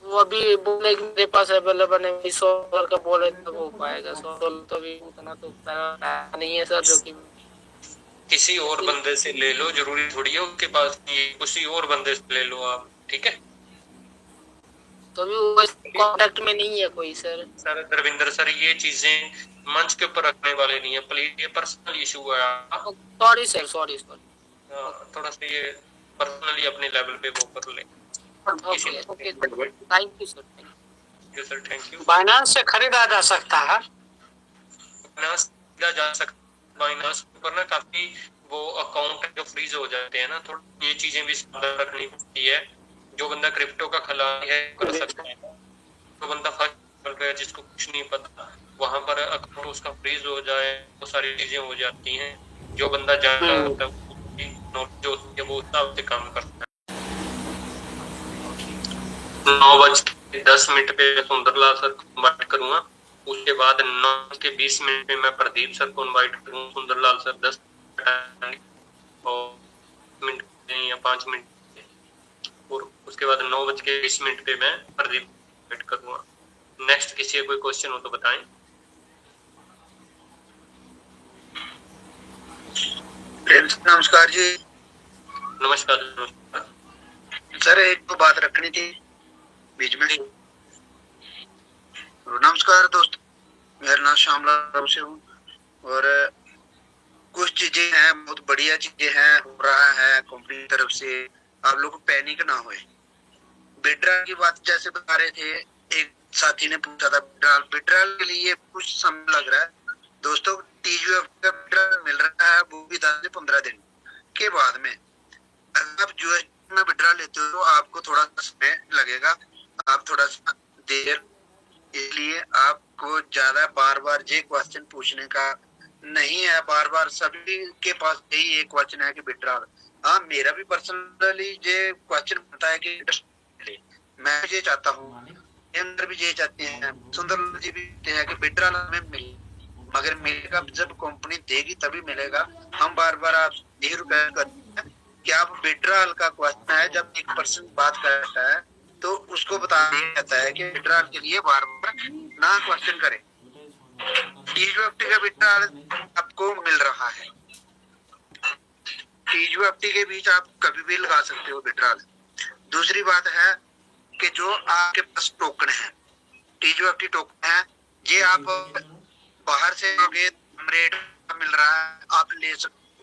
वो अभी बोले कि मेरे पास अवेलेबल है, $100 का बोले तो हो पाएगा। $100 तो भी उतना तो नहीं है सर, जो कि किसी और बंदे से ले लो, जरूरी थोड़ी है उसके पास, किसी और बंदे से ले लो आप, ठीक है। तो भी वो कांटेक्ट में नहीं है कोई सर। सर धर्मेंद्र सर, ये चीजें मंच के ऊपर रखने वाले नहीं है, प्लीज। ये पर्सनल इशू है। Sorry sir, sorry. थोड़ा सा ये पर्सनली अपने लेवल पे वो कर ले। Okay, thank you sir. Sir thank you. Binance से खरीदा जा सकता है? बाइनेंस खरीदा जा सकता है। बाइनेंस पर ना काफी वो अकाउंट जो फ्रीज हो जाते हैं ना, थोड़ी ये चीजें भी सावधान रखनी पड़ती है। जो बंदा क्रिप्टो का खिलाड़ी है कर सकता है, जो बंदा फर्स्ट चल रहा है, जिसको कुछ नहीं पता, वहां पर अकाउंट उसका फ्रीज हो जाए, वो सारी चीजें हो जाती हैं। जो बंदा जानता होता है नॉलेज होती है, वो उतना उससे काम करता है। 9:10 पे सुंदरलाल सर को इन्वाइट करूंगा, उसके बाद 9:20 पे मैं प्रदीप सर को इन्वाइट करूंगा। सुंदरलाल सर 10 मिनट या 5 मिनट, और उसके बाद 9:20 पे मैं प्रदीप इन्वाइट करूंगा। नेक्स्ट किसी का कोई क्वेश्चन हो तो बताएं। नमस्कार जी। नमस्कार सर, एक तो बात रखनी थी बीच में। नमस्कार दोस्तों, मेरा नाम श्यामलाल से हूँ, और कुछ चीजें हैं, बहुत बढ़िया चीजें हैं, हो रहा है कंपनी की तरफ से। आप लोग पैनिक ना होए। विड्रॉल की बात जैसे बता रहे थे, एक साथी ने पूछा था विड्रॉल के लिए कुछ समय लग रहा है दोस्तों। TGF का विड्रॉल मिल रहा है, वो भी 10 से 15 दिन के बाद में। अगर आप USD में विड्रॉल लेते हो तो आपको थोड़ा समय लगेगा, आप थोड़ा सा देर, इसलिए आपको ज्यादा बार बार ये क्वेश्चन पूछने का नहीं है। बार बार सभी के पास यही एक क्वेश्चन है कि विड्रॉल। हाँ, मेरा भी पर्सनली ये क्वेश्चन बनता है कि मैं ये चाहता हूँ, अंदर भी ये चाहते हैं, सुंदरलाल जी भी चाहते हैं कि विड्रॉल हमें मिले, मगर मिलेगा जब कंपनी देगी तभी मिलेगा। हम बार बार आप यही रिक्वेस्ट करते हैं कि आप विड्रॉल का क्वेश्चन है, जब 1% बात करता है तो उसको बता दिया जाता है कि विड्रॉल के लिए बार बार ना क्वेश्चन करें। TGFT का विड्रॉल आपको मिल रहा है, TGFT के बीच आप कभी भी लगा सकते हो विड्रॉल। दूसरी बात है कि जो आपके पास टोकन है, TGFT टोकन है, ये आप बाहर से लोगे, रेट मिल रहा है, आप ले सकते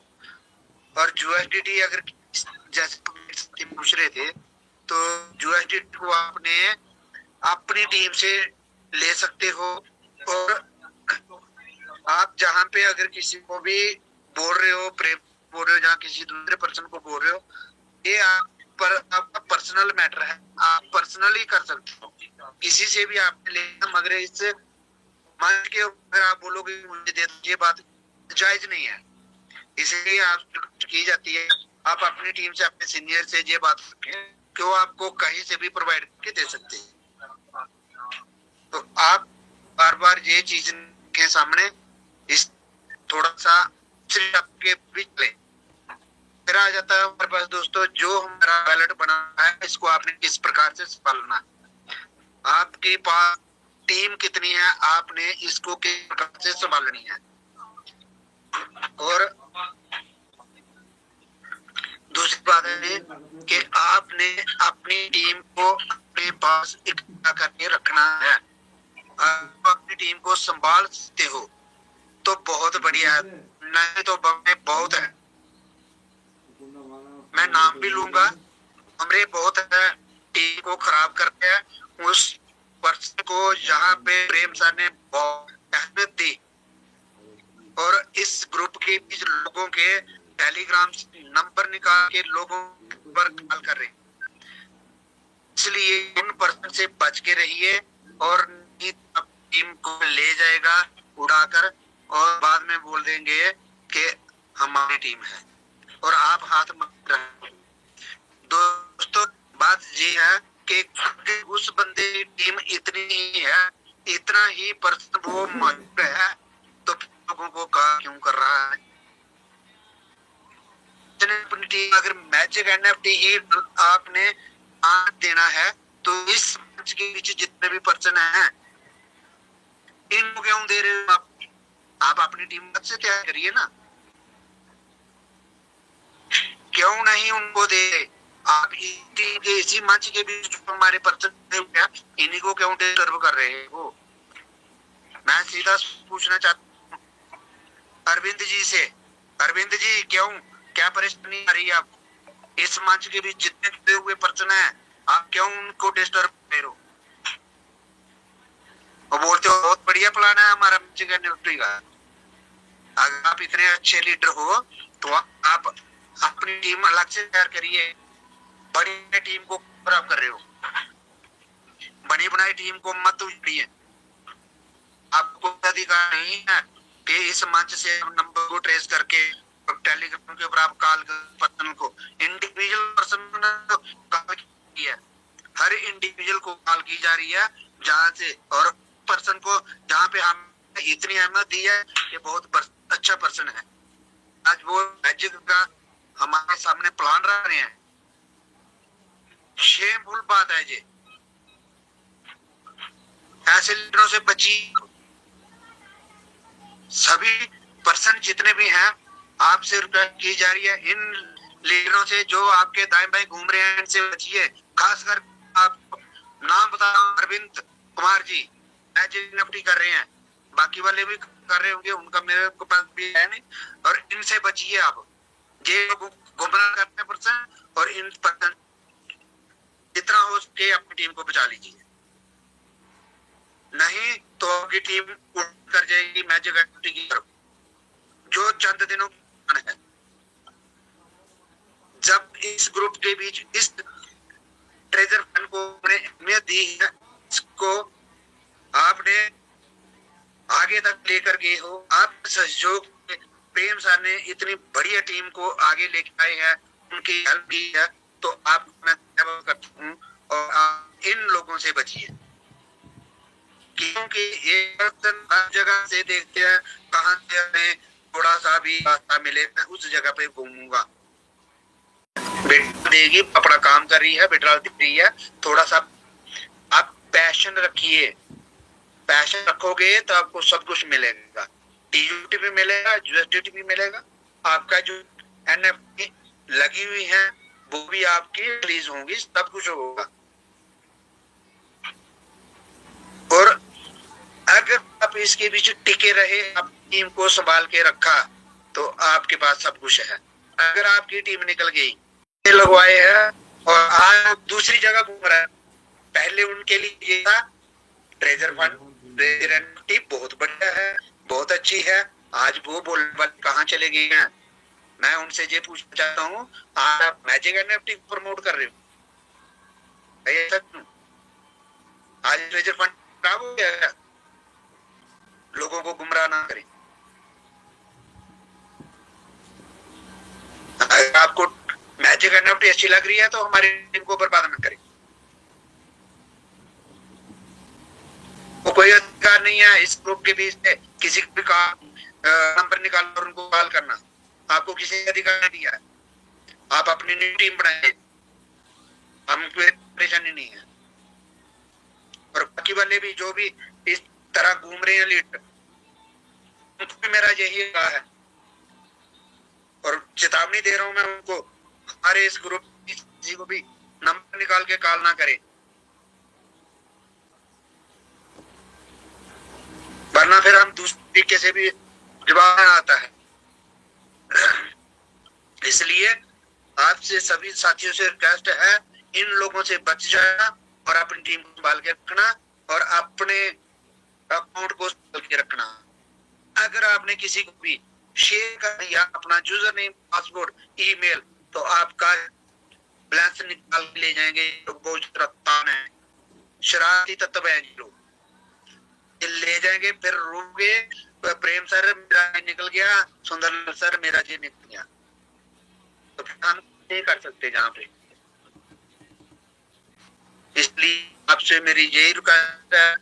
हो। और USDT अगर जैसे पूछ रहे थे, तो USDT को आपने अपनी टीम से ले सकते हो, और आप जहां पे अगर किसी को भी बोल रहे हो, प्रेम बोल रहे हो, जहाँ किसी दूसरे पर्सन को बोल रहे हो, ये आपका पर्सनल मैटर है, आप पर्सनली कर सकते हो, किसी से भी आपने लेना। मगर इससे मान के अगर आप बोलोगे मुझे दे दो, ये बात जायज नहीं है, इसलिए आप की जाती है। आप अपनी टीम से, अपने सीनियर से ये बात रखें कि वो आपको कहीं से भी प्रोवाइड करके दे सकते हैं। तो आप बार बार ये चीज के सामने इस थोड़ा सा आपके बीच ले, फिर आ जाता है हमारे पास दोस्तों, जो हमारा बैलेट बना है इसको आपने किस प्रकार से संभालना है, आपके पास टीम कितनी है, आपने इसको किस प्रकार से संभालनी है। और दूसरी बात है कि आपने अपनी टीम को अपने पास इकट्ठा करके रखना है। आप अपनी टीम को संभाल सकते हो तो बहुत बढ़िया है, नहीं तो बहुत है। मैं नाम भी लूंगा, हमरे बहुत है, टीम को खराब करते हैं। उस पर्सन को यहाँ पे प्रेम सर ने बहुत अहमियत दी, और इस ग्रुप के बीच लोगों के टेलीग्राम नंबर निकाल के लोगों पर कॉल कर रहे, इसलिए उन पर्सन से बच के रहिए, और टीम को ले जाएगा उड़ाकर, और बाद में बोल देंगे कि हमारी टीम है, और आप हाथ मत रखें। दोस्तों, बात ये है कि उस बंदे की टीम इतनी ही है, इतना ही पर्सन वो मौजूद है, तो लोगों को कहा क्यों कर रहा है। अपनी टीम अगर मैजिक NFT ही आपने देना है, तो इस मैच के बीच जितने भी पर्सन हैं, इनको क्यों दे रहे हो आप अपनी टीम से तैयार करिए ना, क्यों नहीं उनको दे रहे आप। इसी मंच के बीच जो हमारे पर्सन इन्हीं को क्यों डिस्टर्ब कर रहे हो। मैं सीधा पूछना चाहता हूँ अरविंद जी से, अरविंद जी क्यों, क्या परेशानी आ रही है आपको? इस मंच के बीच जितने जुड़े हुए पर्सन हैं, आप क्यों उनको डिस्टर्ब कर रहे हो? वो बोलते हो बहुत बढ़िया प्लान है हमारा मैजिक NFT का। अगर आप इतने अच्छे लीडर हो तो आप अपनी टीम अलग से तैयार करिए। बड़ी टीम को खराब कर रहे हो, बनी बनाई टीम को मत उजाड़िए। आपको अधिकार नहीं है कि इस मंच से नंबर को ट्रेस करके टेलीग्राम के ऊपर आप कॉल पर्सन को, इंडिविजुअल पर्सन ने कॉल की है, हर इंडिविजुअल को कॉल की जा रही है जहां से, और पर्सन को जहां पे हम इतनी अहमियत दी है कि बहुत अच्छा पर्सन है। आज वो मैजिक का हमारे सामने प्लान रख रहे हैं, शेमफुल बात है ये। ऐसे लीडरों से बची, सभी पर्सन जितने भी हैं आपसे रिक्वेस्ट की जा रही है, इन लीडरों से जो आपके दाएं बाएं घूम रहे हैं इनसे बचिए। खासकर आप नाम बता रहा हूं, अरविंद कुमार जी मैजिक NFT कर रहे हैं, बाकी वाले भी कर रहे होंगे, उनका मेरे पास भी है नहीं, और इनसे बचिए आप। ये लोग गुमराह करते हैं पर्सन, और इन पर्सन जितना हो सके अपनी टीम को बचा लीजिए, नहीं तो आपकी टीम उठ कर जाएगी मैजिक NFT की तरफ, जो चंद दिनों की है। जब इस ग्रुप के बीच इस ट्रेजर फंड को अहमियत दी है, इसको आपने आगे तक लेकर गए हो, आप सहयोग प्रेम सर ने इतनी बढ़िया टीम को आगे लेके आए हैं, उनकी हेल्प की है, तो आप मैं करता हूँ, और आप इन लोगों से बचिए, क्योंकि ये पर्सन हर जगह से देखते हैं कहाँ से हमें थोड़ा सा भी रास्ता मिले मैं उस जगह पे घूमूंगा। बेटा देगी अपना काम कर रही है, बेटा दिख रही है, थोड़ा सा आप पैशन रखिए, पैशन रखोगे तो आपको सब कुछ मिलेगा, TUT भी मिलेगा, USDT भी मिलेगा, आपका जो NFT लगी हुई है वो भी आपकी रिलीज होंगी, सब कुछ होगा। और अगर आप इसके बीच टिके रहे, आप टीम को संभाल के रखा, तो आपके पास सब कुछ है। अगर आपकी टीम निकल गई, लगवाए हैं और आज दूसरी जगह घूम रहा है, पहले उनके लिए ये था ट्रेजर फंड, ट्रेजर NFT बहुत बढ़िया है, बहुत अच्छी है, आज वो बोल कहाँ चले गए हैं। मैं उनसे ये पूछना चाहता हूँ, आज आप मैजिक NFT प्रमोट कर रहे हो, ऐसा क्यों? आज ट्रेजर फंड खराब हो गया है, लोगों को गुमराह ना करें। अगर आपको मैजिक NFT अच्छी लग रही है तो हमारी टीम को बर्बाद न करें। वो कोई अधिकार नहीं है इस ग्रुप के बीच में किसी भी का नंबर निकाल और उनको कॉल करना, आपको किसी ने अधिकार नहीं दिया है। आप अपनी नई टीम बनाए, हम कोई परेशानी नहीं है। और बाकी वाले भी जो भी इस तरह घूम रहे हैं लीडर, उनको भी मेरा यही कहा है और चेतावनी दे रहा हूं मैं उनको, हमारे इस ग्रुप किसी को भी नंबर निकाल के कॉल ना करें, वरना फिर हम दूसरे तरीके से भी जवाब आता है। इसलिए आपसे सभी साथियों से रिक्वेस्ट है, इन लोगों से बच जाना और अपनी टीम को संभाल के रखना और अपने अकाउंट को संभाल के रखना। अगर आपने किसी को भी शेयर कर दिया अपना यूजर नेम, पासवर्ड, ईमेल, तो आपका बैलेंस निकाल के ले जाएंगे। बहुत शरारतान है, शरारती तत्व है लोग, ले जाएंगे फिर रोगे, प्रेम सर मेरा निकल गया, सुंदर सर मेरा जी निकल गया, तो हम नहीं कर सकते जहाँ पे। इसलिए आपसे मेरी यही रिक्वेस्ट है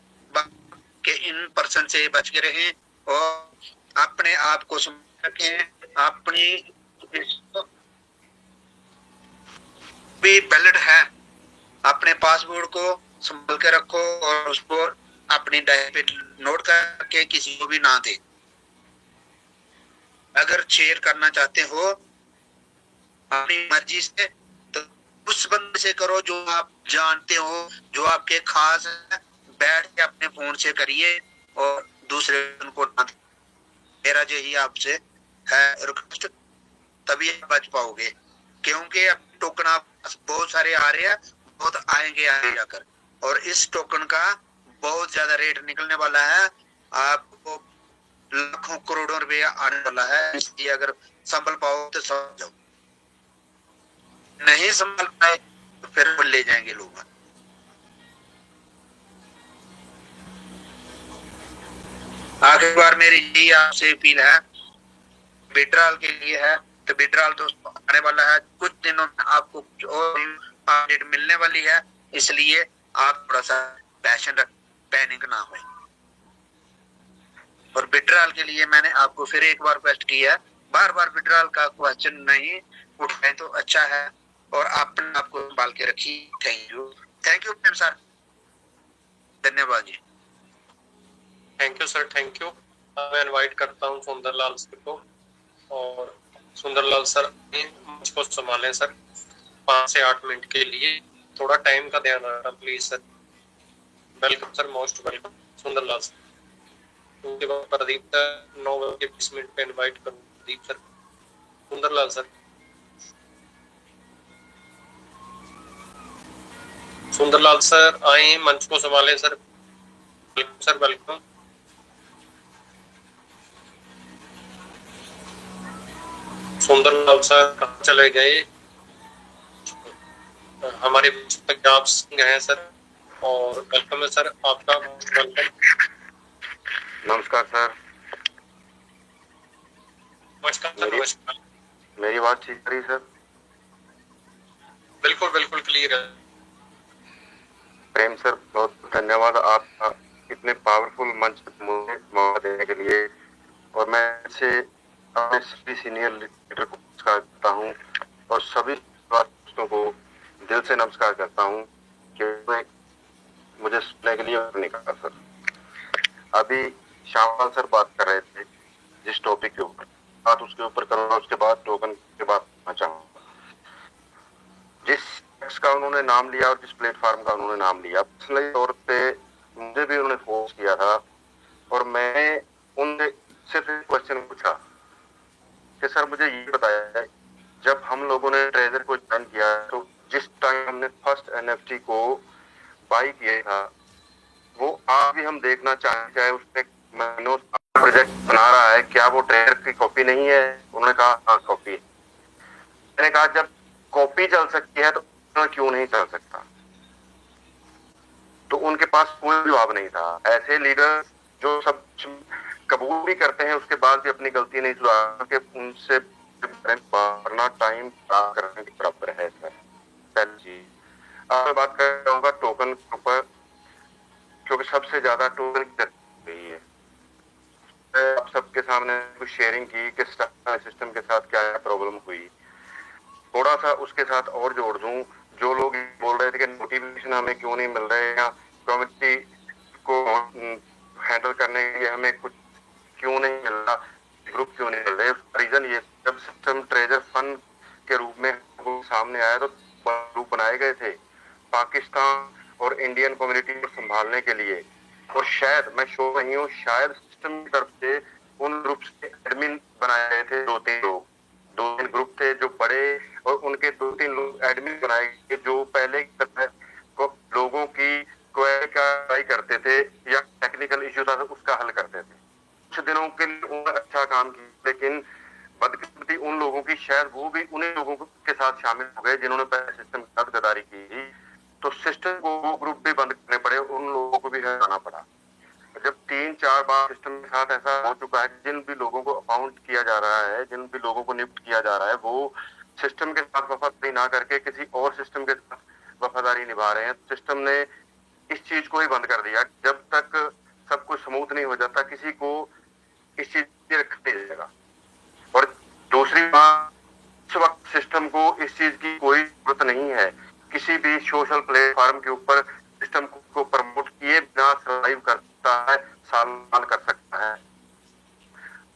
कि इन पर्सन से बच के रहें और अपने आप को समझ रखें। अपनी भी बैलेट है, अपने पासवर्ड को संभाल के रखो और उसको अपनी डायरी पे नोट करके किसी को भी ना दे। अगर शेयर करना चाहते हो अपनी मर्जी से, तो उस बंदे से करो जो आप जानते हो, जो आपके खास है, बैठ के अपने फोन से करिए और दूसरे को ना दे। मेरा यही आपसे है रिक्वेस्ट, तभी आप बच पाओगे, क्योंकि अब टोकन बहुत सारे आ रहे हैं, बहुत आएंगे आगे जाकर, और इस टोकन का बहुत ज्यादा रेट निकलने वाला है, आपको लाखों करोड़ों रुपए आने वाला है। इसलिए अगर संभल पाओ तो समझ जाओ, नहीं संभल पाए तो फिर वो ले जाएंगे लोग। आखिरी बार मेरी यही आपसे अपील है, विड्रॉल के लिए है तो विड्रॉल तो आने वाला है, कुछ दिनों में आपको कुछ और अपडेट मिलने वाली है, इसलिए आप थोड़ा सा पैनिक ना हो। और विड्रॉल के लिए मैंने आपको फिर एक बार रिक्वेस्ट की है, बार बार विड्रॉल का क्वेश्चन नहीं उठाए तो अच्छा है, और अपने आप को संभाल के रखिए। थैंक यू प्रेम सर, धन्यवाद जी। Thank you sir, thank you. मैं इनवाइट करता हूँ सुंदरलाल सर को, और सुंदरलाल सर मुझको संभालें सर 5 से 8 मिनट के लिए, थोड़ा टाइम का ध्यान रखना please sir. Welcome sir, most welcome Sundarlal sir. उसके बाद प्रदीप सर 9:20 पे इनवाइट करूँ Pradeep sir. Sundarlal sir, Sundarlal sir आए, मंच को संभालें सर। Welcome sir, welcome. Sundarlal sir कहाँ चले गए? हमारे बीच पंजाब सिंह हैं सर, और वेलकम है सर आपका, वेलकम। नमस्कार सर। नमस्कार सर, नमस्कार। मेरी बात ठीक रही सर? बिल्कुल बिल्कुल क्लियर है। प्रेम सर, बहुत धन्यवाद आपका इतने पावरफुल मंच पर मुझे मौका देने के लिए, और मैं से अपने सभी सीनियर लीडर को नमस्कार करता हूँ, और सभी दोस्तों को दिल से नमस्कार करता हूँ कि मुझे सुनने के लिए निकाला सर। अभी श्यामलाल सर बात कर रहे थे जिस टॉपिक के ऊपर, बात उसके ऊपर करूंगा, उसके बाद टोकन के बाद करना चाहूंगा। जिस टैक्स का उन्होंने नाम लिया और जिस प्लेटफॉर्म का उन्होंने नाम लिया, पर्सनली तौर पे मुझे भी उन्होंने फोर्स किया था, और मैंने उनसे सिर्फ एक क्वेश्चन पूछा कि सर मुझे ये बताया, जब हम लोगों ने ट्रेजर को ज्वाइन किया तो जिस टाइम हमने फर्स्ट NFT को बाई किया था, वो आज भी हम देखना चाहें, चाहे उसमें महीनों प्रोजेक्ट बना रहा है, क्या वो ट्रेजर की कॉपी नहीं है? उन्होंने कहा हाँ कॉपी। मैंने कहा जब कॉपी चल सकती है तो क्यों नहीं चल सकता? तो उनके पास कोई जवाब नहीं था। ऐसे लीडर जो सब कबूल भी करते हैं उसके बाद भी अपनी गलती नहीं सुधार के, उनसे वरना टाइम करने के बराबर है सर। पहली चीज। अब मैं बात कर रहा हूँ टोकन के ऊपर, क्योंकि सबसे ज्यादा टोकन की जरूरत है। आप सबके सामने कुछ शेयरिंग की कि सिस्टम के साथ क्या प्रॉब्लम हुई, थोड़ा सा उसके साथ और जोड़ दूं। जो लोग बोल रहे थे कि नोटिफिकेशन हमें क्यों नहीं मिल रहे, या कमिटी को हैंडल करने के लिए हमें कुछ क्यों नहीं मिल रहा, ग्रुप क्यों नहीं मिल रहे, उसका रीजन ये, जब सिस्टम ट्रेजर फंड के रूप में सामने आया तो ग्रुप बनाए गए थे पाकिस्तान और इंडियन कम्युनिटी को संभालने के लिए, और शायद मैं श्योर नहीं हूँ, शायद सिस्टम की तरफ से उन ग्रुप से एडमिन बनाए गए थे 2-3 लोग, 2-3 ग्रुप थे जो बड़े, और उनके 2-3 लोग एडमिन बनाए गए जो पहले की तरह लोगों की क्वेरी कार्रवाई करते थे या टेक्निकल इश्यू था तो उसका हल करते थे। कुछ दिनों के लिए उन्होंने अच्छा काम किया, लेकिन बदकिस्मती उन लोगों की, शायद वो भी उन्हीं लोगों के साथ शामिल हो गए जिन्होंने पहले सिस्टम के साथ गद्दारी की थी, तो सिस्टम को वो ग्रुप भी बंद करने पड़े, उन लोगों को भी हटाना पड़ा। जब 3-4 बार सिस्टम के साथ ऐसा हो चुका है, जिन भी लोगों को अकाउंट किया जा रहा है, जिन भी लोगों को नियुक्त किया जा रहा है, वो सिस्टम के साथ वफादारी ना करके किसी और सिस्टम के साथ वफादारी निभा रहे हैं। सिस्टम ने इस चीज को ही बंद कर दिया। जब तक सब कुछ स्मूथ नहीं हो जाता, किसी को इस चीज की रखा नहीं जाएगा। और दूसरी बात, इस वक्त सिस्टम को इस चीज की कोई जरूरत नहीं है। किसी भी सोशल प्लेटफॉर्म के ऊपर सिस्टम को प्रमोट किए बिना सर्वाइव करता है, साल कर सकता है।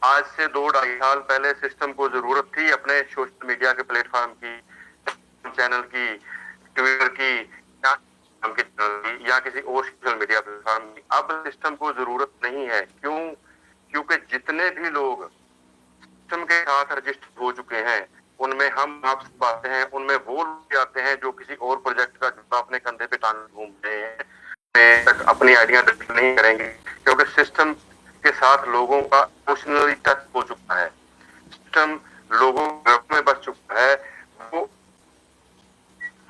आज से 2-2.5 साल पहले सिस्टम को जरूरत थी अपने सोशल मीडिया के प्लेटफॉर्म की, चैनल की, ट्विटर की, या किसी और सोशल मीडिया प्लेटफॉर्म की। अब सिस्टम को जरूरत नहीं है। क्यों? क्योंकि जितने भी लोग सिस्टम के साथ रजिस्टर हो चुके हैं, उनमें हम आपसे बातें हैं, उनमें वो लोग आते हैं जो किसी और प्रोजेक्ट का जुड़ा अपने कंधे पे टांग घूम रहे हैं, तक अपनी आइडिया नहीं करेंगे, क्योंकि सिस्टम के साथ लोगों का इमोशनली टच हो चुका है। सिस्टम लोगों में बस चुका है। वो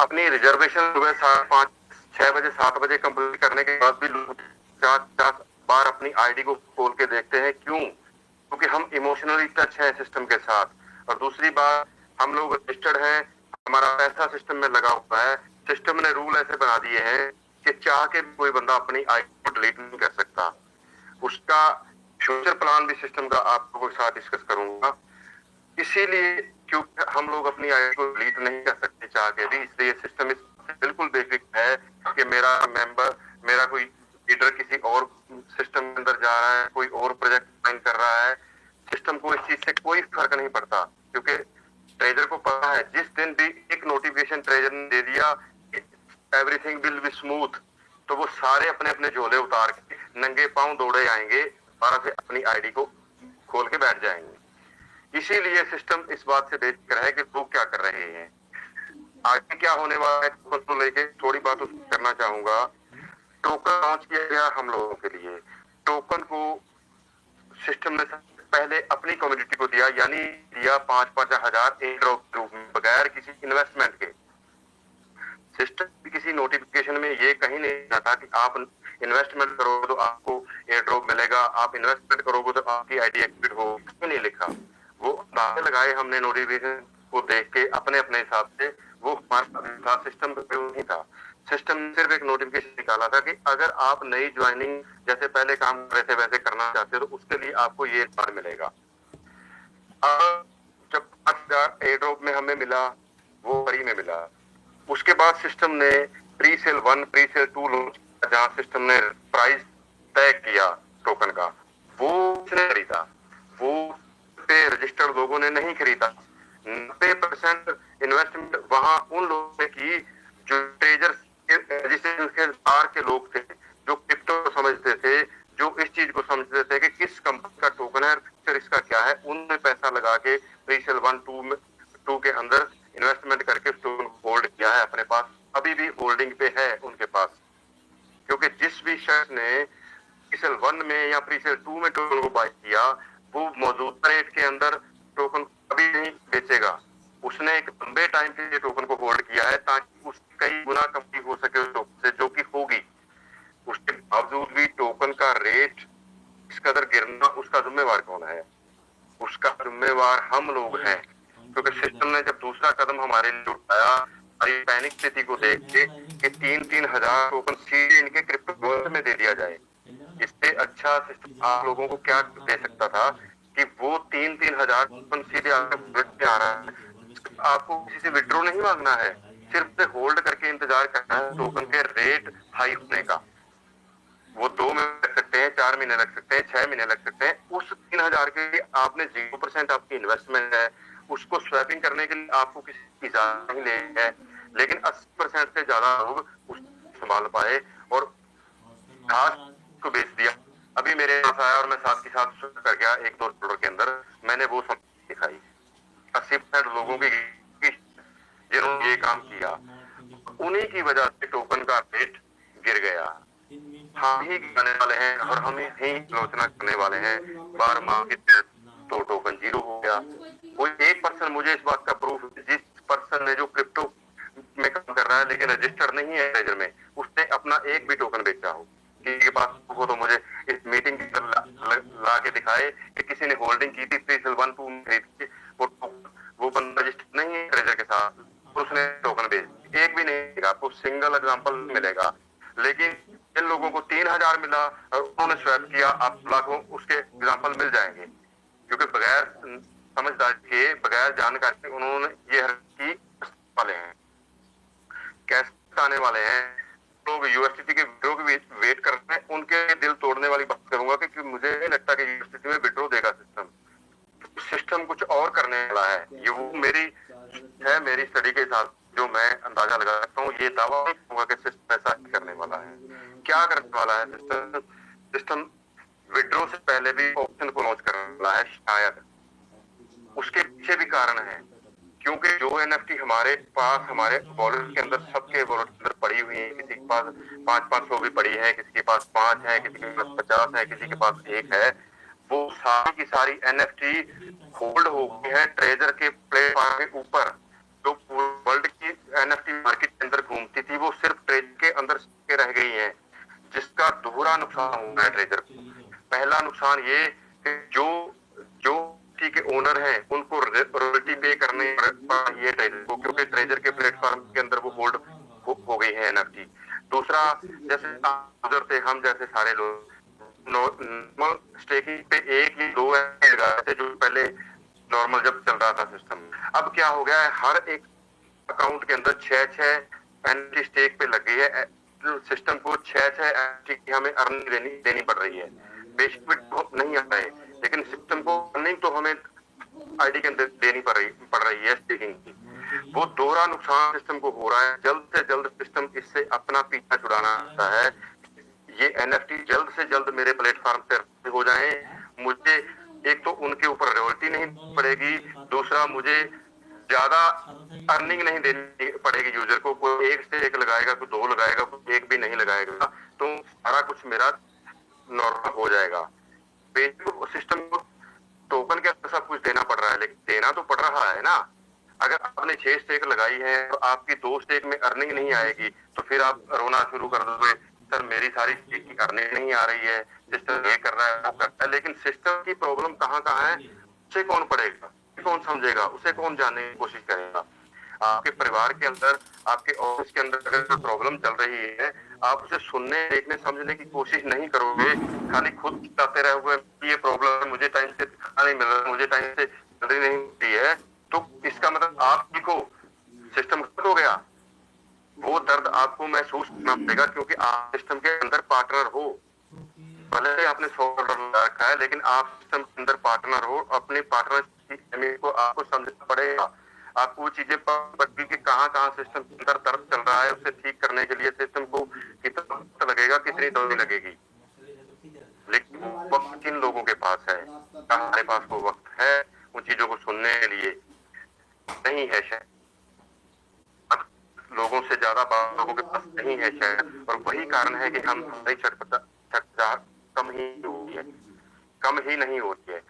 अपनी रिजर्वेशन सुबह 5:30, 6 बजे, 7 बजे कंप्लीट करने के बाद भी लोग 4 बार अपनी आईडी को खोल के देखते हैं। क्यों? क्योंकि हम इमोशनली टच हैं सिस्टम के साथ। और दूसरी बात, हम लोग रजिस्टर्ड हैं, हमारा पैसा सिस्टम में लगा हुआ है। सिस्टम ने रूल ऐसे बना दिए हैं कि चाह के कोई बंदा अपनी आईडी को डिलीट नहीं कर सकता। उसका फ्यूचर प्लान भी सिस्टम का आप लोगों के साथ डिस्कस करूंगा। इसीलिए क्योंकि हम लोग अपनी आईडी को डिलीट नहीं कर सकते चाह के भी, इसलिए सिस्टम इस बिल्कुल बेफिक्र है कि मेरा मेंबर, मेरा कोई लीडर किसी और सिस्टम के अंदर जा रहा है, कोई और प्रोजेक्ट साइन कर रहा है, सिस्टम को इस चीज से कोई फर्क नहीं पड़ता। क्योंकि ट्रेजर को पता है जिस दिन भी एक नोटिफिकेशन ट्रेजर ने दे दिया एवरीथिंग विल बी स्मूथ, तो वो सारे अपने अपने झोले उतार के नंगे पांव दौड़े आएंगे, दोबारा से अपनी आईडी को खोल के बैठ जाएंगे। इसीलिए सिस्टम इस बात से बेफिक्र है कि लोग क्या कर रहे हैं, आगे क्या होने वाला है, तो लेके थोड़ी बात उसको करना चाहूंगा। टोकन लॉन्च किया गया हम लोगों के लिए। टोकन को सिस्टम ने पहले अपनी कम्युनिटी को दिया, यानी दिया 5-5 हजार एक ग्रुप में बगैर किसी इन्वेस्टमेंट के। सिस्टम किसी नोटिफिकेशन में ये कहीं नहीं था कि आप इन्वेस्टमेंट करोगे तो आपको एयर ड्रॉप मिलेगा, आप इन्वेस्टमेंट करोगे तो आपकी आईडी एक्टिवेट हो, क्यों नहीं लिखा। वो अंदाजे लगाए हमने नोटिफिकेशन को देख के अपने अपने हिसाब से, वो हमारा सिस्टम नहीं था। सिस्टम ने सिर्फ एक नोटिफिकेशन निकाला था कि अगर आप नई ज्वाइनिंग जैसे पहले काम कर रहे थे वैसे करना चाहते हो तो उसके लिए आपको ये कार्ड मिलेगा। अब जब 5,000 एयर ड्रॉप में हमें मिला, वो फ्री में मिला। उसके बाद सिस्टम ने pre sale 1, pre sale 2 launch किया, जहां सिस्टम ने प्राइस तय किया टोकन का। वो किसने खरीदा? वो पे रजिस्टर्ड लोगों ने नहीं खरीदा। 90% इन्वेस्टमेंट वहां उन लोगों ने की जो ट्रेजर रजिस्ट्रेशन के बाहर के लोग थे, जो क्रिप्टो को समझते थे, जो इस चीज को समझते थे कि किस कंपनी का टोकन है, फिर इसका क्या है। उनने पैसा लगा के प्री सेल 1-2 के अंदर इन्वेस्टमेंट करके टोकन होल्ड किया है अपने पास, अभी भी होल्डिंग पे है उनके पास। क्योंकि जिस भी शख्स ने प्रीसेल 1 में या प्रीसेल 2 में टोकन को बाय किया, वो मौजूदा रेट के अंदर टोकन कभी नहीं बेचेगा। उसने एक लंबे टाइम के लिए टोकन को होल्ड किया है ताकि उसकी कई गुना कमाई हो सके उस टोकन से, जो कि होगी। उसके बावजूद भी टोकन का रेट इस कदर गिरना, उसका जिम्मेवार कौन है? उसका जिम्मेवार हम लोग हैं। क्योंकि सिस्टम ने जब दूसरा कदम हमारे लिए उठाया, हमारी पैनिक स्थिति को देख के कि 3-3 हजार टोकन सीधे इनके क्रिप्टो वॉलेट में दे दिया जाए, इससे अच्छा सिस्टम आप लोगों को क्या दे सकता था कि वो 3-3 हजार टोकन सीधे आपके वॉलेट में आ रहा है। आपको किसी से विड्रॉ नहीं मांगना है, सिर्फ से होल्ड करके इंतजार करना है टोकन के रेट हाई होने का। वो 2 महीने लग सकते हैं, 4 महीने लग सकते हैं, 6 महीने लग सकते हैं। उस 3,000 के लिए आपने 0% आपकी इन्वेस्टमेंट है, उसको स्वैपिंग करने के लिए आपको किसी की इजाजत नहीं लेनी है। लेकिन 80% से ज्यादा लोग उसको संभाल पाए और घास को बेच दिया। अभी मेरे पास आया और मैं साथ के साथ कर गया 1-2 डॉलर के अंदर, मैंने वो समझ दिखाई। 80% लोगों की जिन्होंने ये काम किया, उन्हीं की वजह से टोकन का रेट गिर गया। हम ही गिराने वाले हैं और हम ही आलोचना करने वाले हैं बार मार्केट तो टोकन 0 हो गया। कोई एक पर्सन मुझे इस बात का प्रूफ, जिस पर्सन ने जो क्रिप्टो में काम कर रहा है लेकिन रजिस्टर्ड नहीं है ट्रेजर में, उसने अपना एक भी टोकन बेचा हो, किसी के पास हो तो मुझे इस मीटिंग के अंदर ला के दिखाए कि किसी ने होल्डिंग की थी प्रीसेल 1-2 में खरीद के, वो बंदा रजिस्टर्ड नहीं है ट्रेजर के साथ, उसने टोकन बेच, एक भी नहीं मिलेगा आपको, सिंगल एग्जांपल मिलेगा। लेकिन जिन लोगों को 3,000 मिला और उन्होंने स्वैप किया, आप लाखों उसके एग्जांपल मिल जाएंगे। क्योंकि बगैर समझदारी के, बगैर जानकारी के उन्होंने ये हरकत वाले हैं। कैसे आने वाले हैं लोग यूएसडीटी के विड्रो की वेट कर रहे हैं, उनके दिल तोड़ने वाली बात करूंगा कि मुझे नहीं लगता कि यूएसडीटी में विड्रो देगा सिस्टम कुछ और करने वाला है। ये वो मेरी स्टडी के साथ जो मैं अंदाजा लगा सकता हूँ, ये दावा नहीं करूंगा कि सिस्टम ऐसा करने वाला है। क्या करने वाला है सिस्टम विड्रो से पहले भी ऑप्शन को लॉन्च करने वाला है शायद। उसके पीछे भी कारण है, क्योंकि जो एनएफटी हमारे पास, हमारे वॉलेट के अंदर, सबके वॉलेट के अंदर पड़ी हुई है, किसी के पास 500 भी पड़ी है, किसी के पास 5 है, किसी के पास 50 है, किसी के पास 1 है, वो सारी की सारी एनएफटी होल्ड हो गई है ट्रेजर के प्लेटफॉर्म के ऊपर। जो वर्ल्ड की एनएफटी मार्केट के अंदर घूमती थी, वो सिर्फ ट्रेजर के अंदर रह गई है। जिसका दोहरा नुकसान होना है ट्रेजर को। पहला नुकसान ये कि जो के ओनर हैं उनको रॉयल्टी पे करने पर ये ट्रेजर को, क्योंकि ट्रेजर के प्लेटफॉर्म के अंदर वो होल्ड हो गई है एनएफटी। दूसरा, जैसे उधर से हम जैसे सारे लोग नॉर्मल स्टेकिंग पे 1 या 2 लगाए थे, जो पहले नॉर्मल जब चल रहा था सिस्टम। अब क्या हो गया है, हर एक अकाउंट के अंदर 6 एनएफटी स्टेक पे लग गई है। सिस्टम को 6 एनएफटी हमें अर्निंग देनी पड़ रही है। बेशक नहीं आता है, लेकिन सिस्टम को अर्निंग तो हमें आईडी के अंदर देनी पड़ रही है स्टेकिंग की। वो दोहरा नुकसान सिस्टम को हो रहा है। जल्द से जल्द सिस्टम इससे अपना पीछा छुड़ाना चाहता है। ये एनएफटी जल्द से जल्द मेरे प्लेटफॉर्म पे हो जाए। मुझे एक तो उनके ऊपर रॉयल्टी नहीं पड़ेगी, दूसरा मुझे ज्यादा अर्निंग नहीं देनी पड़ेगी यूजर को। कोई 1 से 1 लगाएगा, कोई 2 लगाएगा, कोई 1 भी नहीं लगाएगा, तो सारा कुछ मेरा नॉर्मल हो जाएगा। बेसिक सिस्टम को टोकन के अंदर सब कुछ देना पड़ रहा है, लेकिन देना तो पड़ रहा है ना। अगर आपने 6 स्टेक लगाई है और आपकी 2 स्टेक में अर्निंग नहीं आएगी, तो फिर आप रोना शुरू कर दोगे, सर मेरी सारी स्टेक की अर्निंग नहीं आ रही है, सिस्टम ये कर रहा है, वो करता है। लेकिन सिस्टम की प्रॉब्लम कहाँ है, उसे कौन पड़ेगा, कौन समझेगा, उसे कौन जानने की कोशिश करेगा। आपके परिवार के अंदर, आपके ऑफिस के अंदर अगर कोई प्रॉब्लम चल रही है, आप उसे सुनने, देखने, समझने की कोशिश नहीं करोगे, खाली खुद बताते रहोगे ये प्रॉब्लम, मुझे टाइम से खाना नहीं मिल रहा, मुझे टाइम से सैलरी नहीं मिलती है, तो इसका मतलब आपको सिस्टम खत्म हो गया। वो दर्द आपको महसूस करना पड़ेगा, क्योंकि आप सिस्टम के अंदर पार्टनर हो। भले ही आपने $100 लगा रखा है, लेकिन आप सिस्टम के अंदर पार्टनर हो। अपने पार्टनर को आपको समझना पड़ेगा। आपको वो चीजें पता कि कहाँ सिस्टम के अंदर दर्द चल रहा है, उसे ठीक करने के लिए सिस्टम को कितना वक्त लगेगा, कितनी दवाई लगेगी। लेकिन वो वक्त किन लोगों के पास है? हमारे पास वो वक्त है उन चीजों को सुनने के लिए? नहीं है शायद। लोगों से ज्यादा बात लोगों के पास नहीं है शायद, और वही कारण है कि हम चटपटा कम ही नहीं होती है।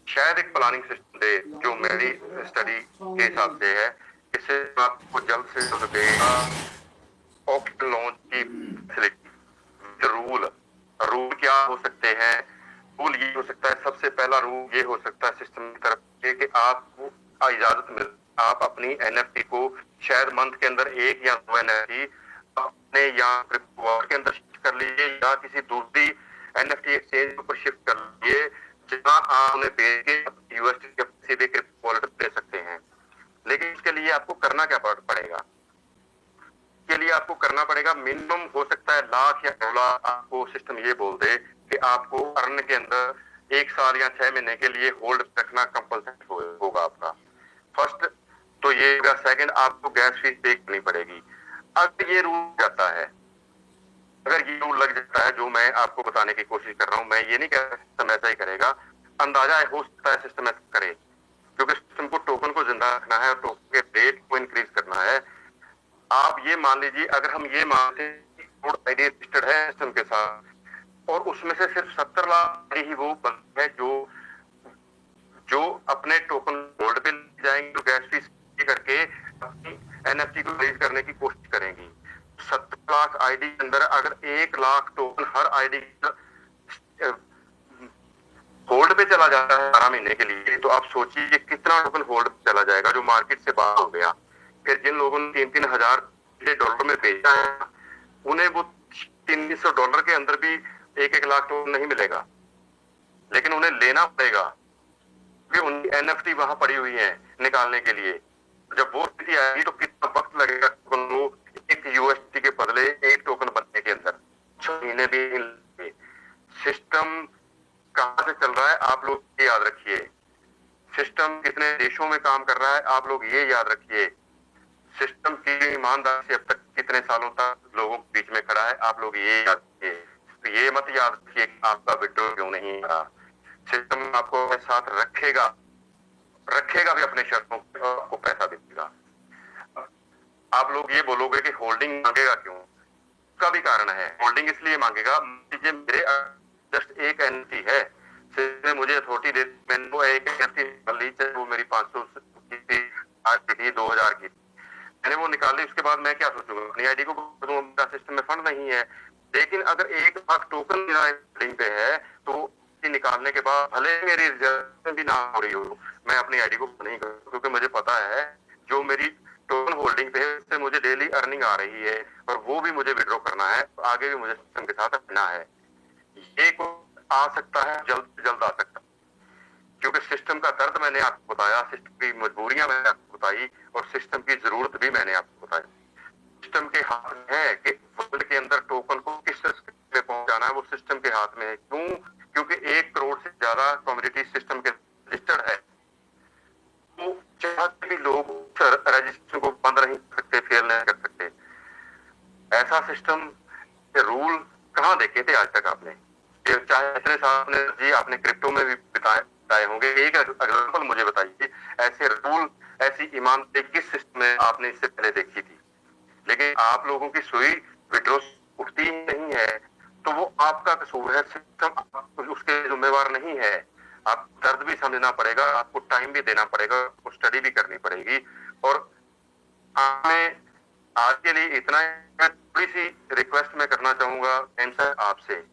शायद एक प्लानिंग सिस्टम दे, जो मेरी स्टडी के हिसाब से है, इससे आपको जल्द से जल्द देगा ऑप्शन लॉन्च की फैसिलिटी। रूल क्या हो सकते हैं? रूल ये हो सकता है, सबसे पहला रूल ये हो सकता है सिस्टम की तरफ से कि आपको इजाजत मिल, आप अपनी एनएफटी को शायद मंथ के अंदर 1 या 2 एनएफटी अपने यहाँ के अंदर शिफ्ट कर लीजिए, या किसी दूसरी एनएफटी एक्सचेंज पर शिफ्ट कर लीजिए, जहाँ आप उन्हें बेच के यूएसडी के सीधे क्रिप्टो वॉलेट दे सकते हैं। लेकिन इसके लिए आपको करना क्या पड़ेगा? के लिए आपको करना पड़ेगा, मिनिमम हो सकता है लाख या 2 लाख आपको सिस्टम ये बोल दे कि आपको अर्न के अंदर 1 साल या 6 महीने के लिए होल्ड रखना कंपलसरी होगा आपका। फर्स्ट तो ये होगा। सेकंड, आपको गैस फीस पे करनी पड़ेगी। अगर ये रूल जाता है, अगर ये रूल लग जाता है, जो मैं आपको बताने की कोशिश कर रहा हूँ, मैं ये नहीं कह रहा सिस्टम ऐसा ही करेगा, अंदाजा हो सकता है सिस्टम ऐसा करे, क्योंकि सिस्टम को टोकन को जिंदा रखना है और टोकन के रेट को इंक्रीज करना है। आप ये मान लीजिए, अगर हम ये मानते हैं आईडी रजिस्टर्ड है सिस्टम के साथ, और उसमें से सिर्फ 70 लाख ही वो बंद है जो अपने टोकन होल्ड पे जाएंगे, तो गैस फीस करके अपनी एनएफटी को रिलीज करने की कोशिश करेंगी। 70 लाख आईडी के अंदर अगर 1 लाख टोकन हर आईडी होल्ड पे चला जाता है 12 महीने के लिए, तो आप सोचिए कितना टोकन होल्ड पे चला जाएगा, जो मार्केट से बाहर हो गया। फिर जिन लोगों ने $3,000 में बेचा है, उन्हें वो $300 के अंदर भी 1-1 लाख टोकन नहीं मिलेगा, लेकिन उन्हें लेना पड़ेगा, क्योंकि उनकी एनएफटी वहां पड़ी हुई है निकालने के लिए। जब वो स्थिति आएगी तो कितना वक्त लगेगा टोकन को 1 यूएसडी के बदले 1 टोकन बनने के अंदर? 6 महीने भी नहीं लगेंगे। सिस्टम कहां से चल रहा है आप लोग ये याद रखिए। सिस्टम कितने देशों में काम कर रहा है आप लोग ये याद रखिए। सिस्टम की ईमानदारी से अब तक कितने सालों तक लोगों के बीच में खड़ा है आप लोग ये याद रखिए। तो ये मत याद रखिए कि आपका विड्रॉ क्यों नहीं आ रहा। सिस्टम आपको अपने साथ रखेगा भी अपने शर्तों पे, और आपको पैसा भी देगा। आप लोग ये बोलोगे कि होल्डिंग मांगेगा क्यों? उसका भी कारण है। होल्डिंग इसलिए मांगेगा, मेरे जस्ट एक एनएफटी है, सिर्फ मुझे अथॉरिटी दे, मैंने वो एक एनएफटी ली, चाहे वो मेरी 500 की थी, 2000 की, मैंने वो निकाली। उसके बाद मैं क्या सोचूंगा? अपनी आईडी को मेरा सिस्टम में फंड नहीं है, लेकिन अगर 1 लाख टोकन मेरा होल्डिंग पे है तो निकालने के बाद भले मेरी रिजर्वेशन भी ना हो रही हो, मैं अपनी आईडी को नहीं करूँ, क्योंकि मुझे पता है जो मेरी टोकन होल्डिंग पे है उससे मुझे डेली अर्निंग आ रही है और वो भी मुझे विड्रॉ करना है, आगे भी मुझे सिस्टम के साथ रहना है। ये आ सकता है, जल्द से जल्द आ सकता है, क्योंकि सिस्टम का दर्द मैंने आपको बताया, सिस्टम की मजबूरियां मैंने आपको बताई और सिस्टम की जरूरत भी मैंने आपको बताई। सिस्टम के हाथ में है कि वर्ल्ड के अंदर टोकन को किस में पहुंचाना है, वो सिस्टम के हाथ में है। क्यों? क्योंकि 1 करोड़ से ज्यादा कम्युनिटी सिस्टम के रजिस्टर्ड है, तो चाहते भी लोग रजिस्ट्रेशन को बंद नहीं कर सकते, फेल नहीं कर सकते। ऐसा सिस्टम के रूल कहाँ देखे थे आज तक आपने? चाहे इतने साल जी आपने क्रिप्टो में भी बताए होंगे, एक एग्जाम्पल मुझे बताइए ऐसे रूल, ऐसी ईमानदारी किस सिस्टम में आपने इससे पहले देखी थी? लेकिन आप लोगों की सुई विड्रॉ उठती ही नहीं है, तो वो आपका कसूर है, सिस्टम उसके जिम्मेवार नहीं है। आप दर्द भी समझना पड़ेगा, आपको टाइम भी देना पड़ेगा, आपको स्टडी भी करनी पड़ेगी। और आज के लिए इतना, थोड़ी सी रिक्वेस्ट मैं करना चाहूंगा एंसर आपसे,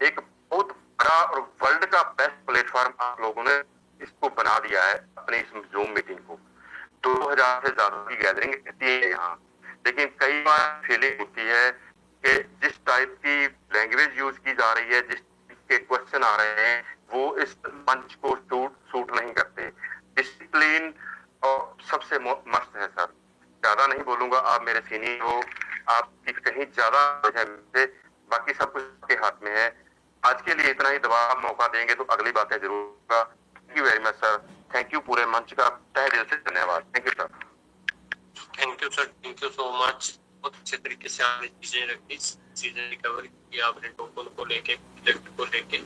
एक बहुत बड़ा और वर्ल्ड का बेस्ट प्लेटफॉर्म आप लोगों ने इसको बना दिया है अपनी इस जूम मीटिंग को। 2000 से ज्यादा की गैदरिंग रहती है यहाँ, लेकिन कई बार फीलिंग होती है कि जिस टाइप की लैंग्वेज यूज की जा रही है, जिस के क्वेश्चन आ रहे हैं, वो इस मंच को सूट नहीं करते। डिसिप्लिन और सबसे मस्त है सर, ज्यादा नहीं बोलूंगा, आप मेरे सीनियर हो, आपकी कहीं ज्यादा है, बाकी सब कुछ आपके हाथ में है। आज के लिए इतना ही, दबाव मौका देंगे तो अगली बातें जरूर होगा। Thank you very much sir, thank you पूरे मंच का तहे दिल से धन्यवाद। Thank you sir. Thank you sir, thank you so much. बहुत अच्छे तरीके से आपने चीजें रखी, चीजें रिकवर की आपने, टोकन को लेके, प्रोजेक्ट को लेके।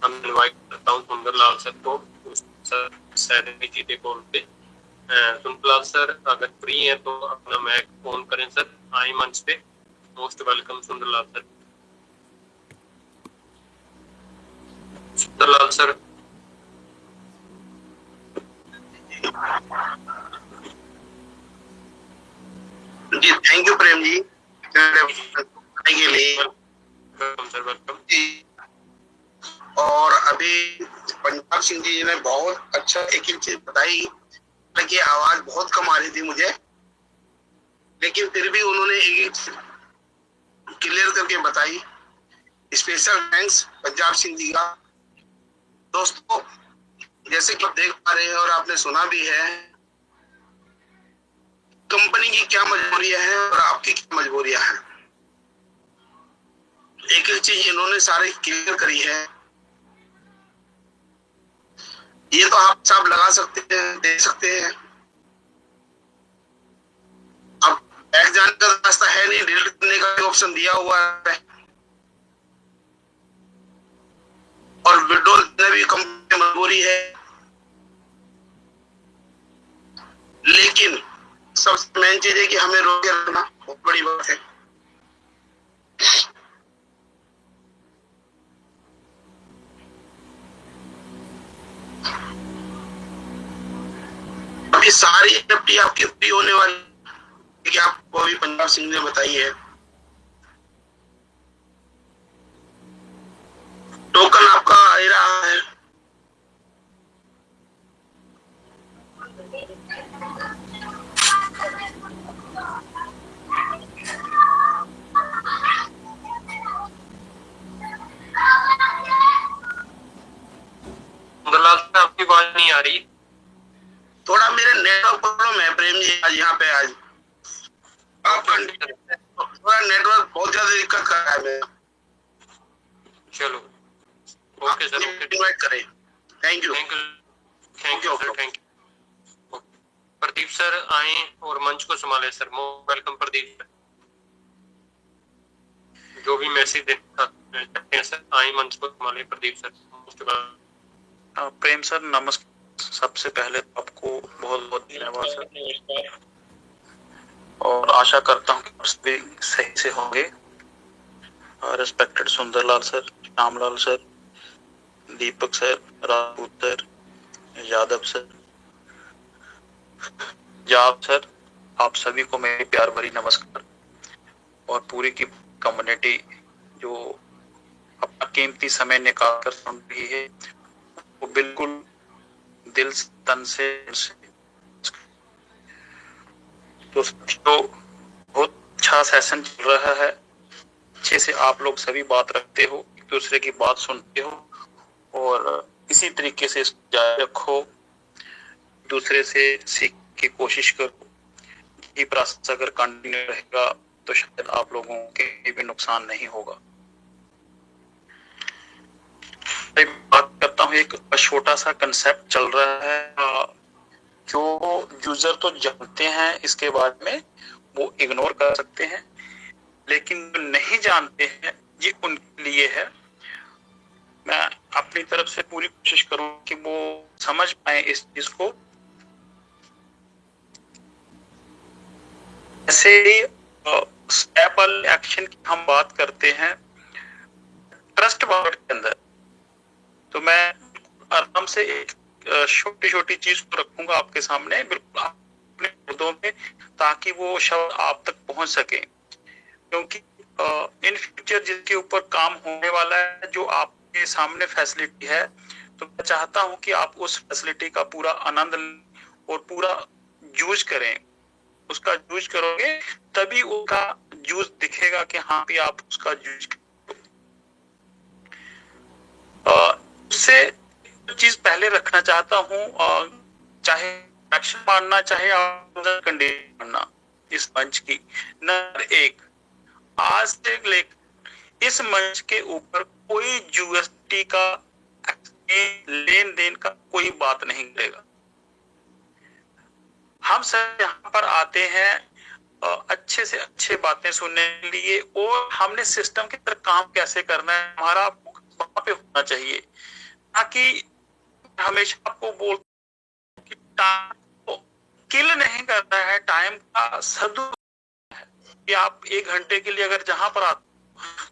हम इनवाइट करता हूँ सुंदरलाल सर को, सर सैनिक जी के कॉल पे। सुंदरलाल सर अगर फ्री है तो अपना माइक ऑन करें सर, आए मंच पे। Most welcome Sundarlal sir. Sundarlal sir. जी थैंक यू प्रेम जी के लिए। Welcome sir, welcome. और अभी पंजाब सिंह जी ने बहुत अच्छा एक चीज बताई कि आवाज बहुत कम आ रही थी मुझे, लेकिन फिर भी उन्होंने एक क्लियर करके बताई। स्पेशल थैंक्स पंजाब सिंह जी का। दोस्तों जैसे कि आप देख पा रहे हैं और आपने सुना भी है, कंपनी की क्या मजबूरियां हैं और आपकी क्या मजबूरियां हैं, एक एक चीज इन्होंने सारे क्लियर करी है। ये तो आप सब लगा सकते हैं, देख सकते हैं। अब बैक जाने का रास्ता है नहीं, डिलीट करने का ऑप्शन दिया हुआ है, और विड्रॉल भी कंपनी की मजबूरी है। लेकिन सबसे मेन चीज है कि हमें रोके रखना बहुत बड़ी बात है। अभी सारी एनएफटी आपकी फ्री होने वाली कि आपको अभी पंजाब सिंह ने बताई है। टोकन आपका आ रहा है, सुंदरलाल सर आपकी आवाज नहीं आ रही। थोड़ा मेरे नेटवर्क प्रॉब्लम है प्रेम जी आज यहाँ पे। आज थोड़ा नेटवर्क बहुत ज्यादा दिक्कत कर रहा है मेरा। चलो ओके सर, ओके, इनवाइट करें। Thank you, thank you, thank you sir, thank you. Pradeep sir आए और मंच को संभाले सर। Welcome Pradeep sir. जो भी मैसेज देते हैं सर, आए मंच को संभाले प्रदीप सर। प्रेम सर नमस्कार। सबसे पहले आपको बहुत बहुत धन्यवाद सर, और आशा करता हूँ कि सभी सही से होंगे। Respected Sundarlal sir, Shyamlal sir, Deepak sir, Rajput sir, Yadav sir, जाब सर, आप सभी को मेरी प्यार भरी नमस्कार। और पूरी की कम्युनिटी जो अपना कीमती समय निकाल कर सुन रही है वो बिल्कुल दिल से, तन से तो बहुत अच्छा सेशन चल रहा है। अच्छे से आप लोग सभी बात रखते हो, एक दूसरे की बात सुनते हो और इसी तरीके से जारी रखो, दूसरे से सीख की कोशिश करो। ये प्रोसेस अगर कंटिन्यू रहेगा तो शायद आप लोगों के भी नुकसान नहीं होगा। एक बात करता हूँ, एक छोटा सा कंसेप्ट चल रहा है जो यूजर तो जानते हैं इसके बारे में, वो इग्नोर कर सकते हैं, लेकिन जो नहीं जानते हैं ये उनके लिए है। मैं अपनी तरफ से पूरी कोशिश करूं कि वो समझ पाए इस चीज को। ऐसे ही स्टेप वाले एक्शन की हम बात करते हैं ट्रस्ट वॉलेट के अंदर, तो मैं आराम से एक छोटी छोटी चीज को रखूंगा आपके सामने, बिल्कुल अपने शब्दों में, ताकि वो शब्द आप तक पहुंच सके। क्योंकि इन फ्यूचर जिसके ऊपर काम होने वाला है, जो आपके सामने फैसिलिटी है, तो मैं चाहता हूं कि आप उस फैसिलिटी का पूरा आनंद और पूरा यूज करें। उसका यूज करोगे तभी उसका यूज दिखेगा कि हाँ भी आप उसका यूज उससे चीज पहले रखना चाहता हूं, चाहे एक्शन मानना चाहे कंडीशन मानना इस मंच की। नंबर 1, आज से लेकर इस मंच के ऊपर कोई यूएसटी का लेन देन का कोई बात नहीं करेगा। हम सब यहाँ पर आते हैं अच्छे से अच्छे बातें सुनने के लिए, और हमने सिस्टम के अंदर काम कैसे करना है हमारा वहां पे होना चाहिए, ताकि हमेशा आपको बोल कि टाइम को किल नहीं करना है, टाइम का सदुपयोग है कि आप 1 घंटे के लिए अगर जहां पर आते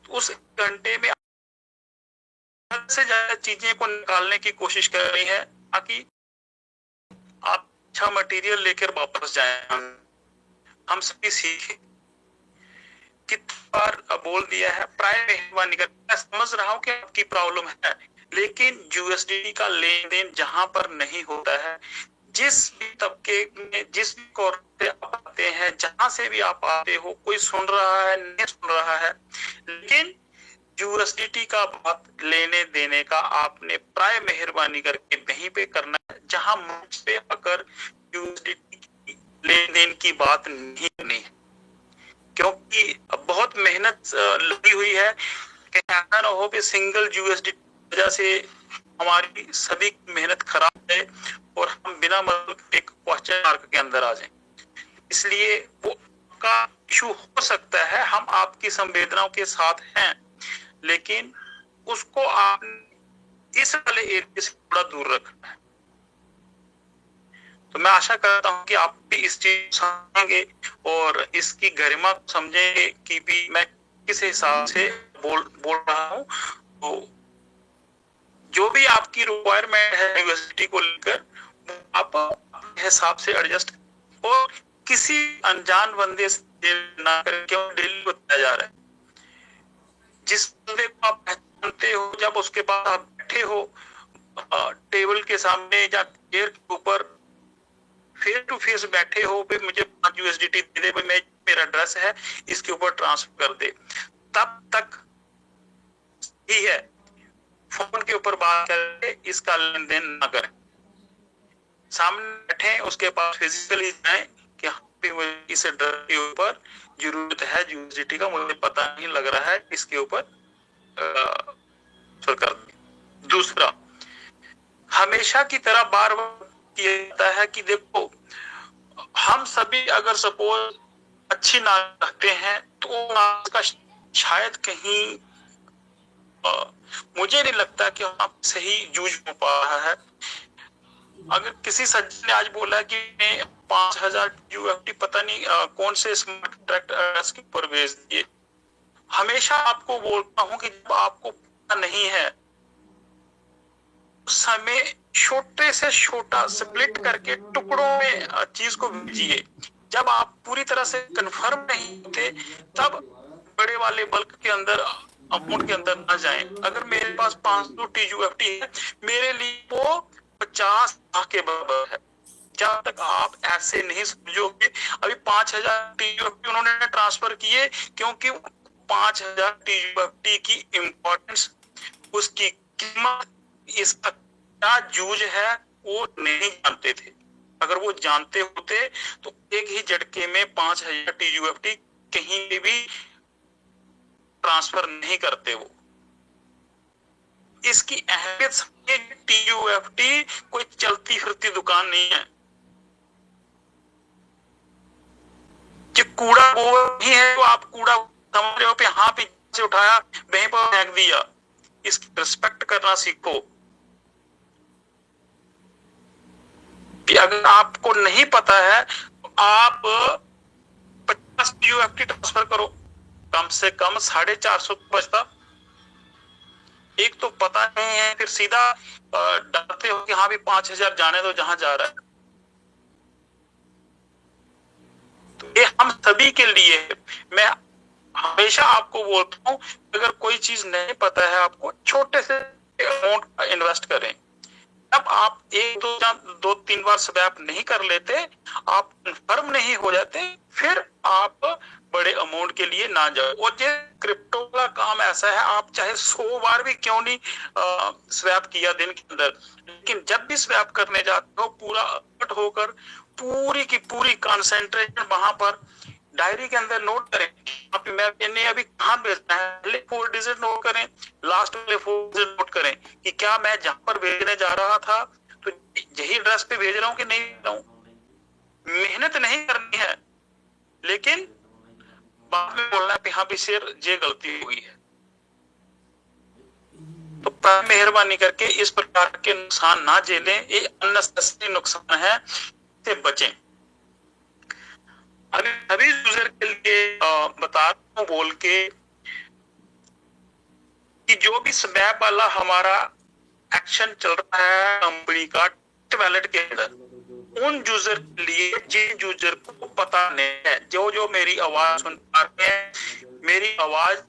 तो उस घंटे में से ज्यादा चीजें को निकालने की कोशिश कर रही है, ताकि आप अच्छा मटेरियल लेकर वापस जाएं। हम सभी सीखें। कितनी बार बोल दिया है, प्राय मेहरबानी कर, मैं समझ रहा हूं कि आपकी प्रॉब्लम है, लेकिन यूएसडीटी का लेन देन जहां पर नहीं होता है, जिस भी तबके में, जिस भी कॉर्पोरेट से आप आते हैं, जहां से भी आप आते हो, कोई सुन रहा है नहीं सुन रहा है, लेकिन यूएसडीटी का बात लेने देने का आपने प्राय मेहरबानी करके वहीं पे करना है जहां मंच पे आकर यूएसडीटी लेन देन की बात नहीं करनी है। क्योंकि बहुत मेहनत लगी हुई है कि ऐसा ना हो कि सिंगल यूएसडीटी की वजह से हमारी सभी की मेहनत खराब है और हम बिना मतलब एक क्वेश्चन मार्क के अंदर आ जाएं। इसलिए वो का इशू हो सकता है, हम आपकी संवेदनाओं के साथ हैं, लेकिन उसको आपने इस वाले एरिया से थोड़ा दूर रखना है। तो मैं आशा करता हूं कि आप भी इस चीज समझेंगे और इसकी गरिमा को समझेंगे कि भी मैं किस हिसाब से बोल रहा हूं। तो जो भी आपकी रिक्वायरमेंट है यूनिवर्सिटी को लेकर, आप अपने हिसाब से एडजस्ट, और किसी अनजान बंदे से ना करके क्यों डेली बताया जा रहा है। जिस बंदे को आप पहचानते हो, जब उसके पास आप बैठे हो टेबल के सामने या चेयर के ऊपर फेस टू फेस बैठे हो, भी मुझे 5 यूएसडीटी दे दे, मैं मेरा एड्रेस है इसके ऊपर ट्रांसफर कर दे, तब तक ही है। फोन के ऊपर बात करके इसका लेन देन ना करें। सामने बैठे उसके पास फिजिकली जाएं कि इस एड्रेस के ऊपर जरूरत है यूएसडीटी का, मुझे पता नहीं लग रहा है, इसके ऊपर कर दे। दूसरा, हमेशा की तरह बार बार किया जाता है कि देखो, हम सभी अगर सपोज अच्छी नाक रखते हैं तो नाक का शायद कहीं मुझे नहीं लगता कि आप सही यूज हो पा रहा है। अगर किसी सज्जन ने आज बोला कि 5000 यूएफटी पता नहीं कौन से स्मार्ट कॉन्ट्रैक्ट एड्रेस के ऊपर भेज दिए, हमेशा आपको बोलता हूं कि जब आपको पता नहीं है उस समय छोटे से छोटा स्प्लिट करके टुकड़ों में चीज को भेजिए। जब आप पूरी तरह से कंफर्म नहीं होते, तब बड़े वाले बल्क के अंदर अमाउंट के अंदर ना जाए। अगर मेरे पास 500 TUFT है, मेरे लिए वो 50 लाख के बराबर है। जब तक आप ऐसे नहीं समझोगे, अभी 5000 TUFT उन्होंने ट्रांसफर किए क्योंकि 5000 TUFT की इंपॉर्टेंस, उसकी कीमत, इसका क्या जूझ है वो नहीं जानते थे। अगर वो जानते होते तो एक ही झटके में 5000 TUFT कहीं भी ट्रांसफर नहीं करते वो। इसकी अहमियत समझिए, TUFT कोई चलती फिरती दुकान नहीं है, कि कूड़ा वो नहीं है तो आप कूड़ा समझ रहे हो पे हाँ पे से उठाया वहीं पर फेंक दिया। इसकी रिस्पेक्ट करना सीखो कि अगर आपको नहीं पता है तो आप 50 TUFT ट्रांसफर करो, कम से कम 450 बचता। एक तो पता नहीं है, फिर सीधा डरते हो कि हाँ भी 5000 जाने दो जहां जा रहा है। तो ये हम सभी के लिए है। मैं हमेशा आपको बोलता हूं, अगर कोई चीज नहीं पता है आपको, छोटे से अमाउंट इन्वेस्ट करें। जब आप 1-2-3 बार स्वैप नहीं कर लेते, आप कंफर्म नहीं हो जाते, फिर आप बड़े अमाउंट के लिए ना जाओ। और ये क्रिप्टो का काम ऐसा है, आप चाहे 100 बार भी क्यों नहीं स्वैप किया दिन के अंदर, लेकिन जब भी स्वैप करने जाते हो पूरा अलर्ट होकर, पूरी की पूरी कंसंट्रेशन वहां पर डायरी के अंदर नोट करें। मैंने अभी कहाँ भेजना है, पहले 4 डिजिट नोट करें, लास्ट वाले 4 डिजिट नोट करें कि क्या मैं जहां पर भेजने जा रहा था तो यही एड्रेस पे भेज रहा हूँ कि नहीं भेज रहा हूँ। मेहनत नहीं करनी है, लेकिन बाद में बोलना कि हाँ भी सर ये गलती हुई है। तो मेहरबानी करके इस प्रकार के नुकसान ना झेलें, ये अननेसेसरी नुकसान है, से बचें। अभी सभी यूजर के लिए बता रहा हूं बोल के कि जो भी स्वैप वाला हमारा एक्शन चल रहा है कंपनी का वैलेट के अंदर, उन यूजर के लिए, जिन यूजर को पता नहीं है, जो मेरी आवाज सुन पा रहे हैं, मेरी आवाज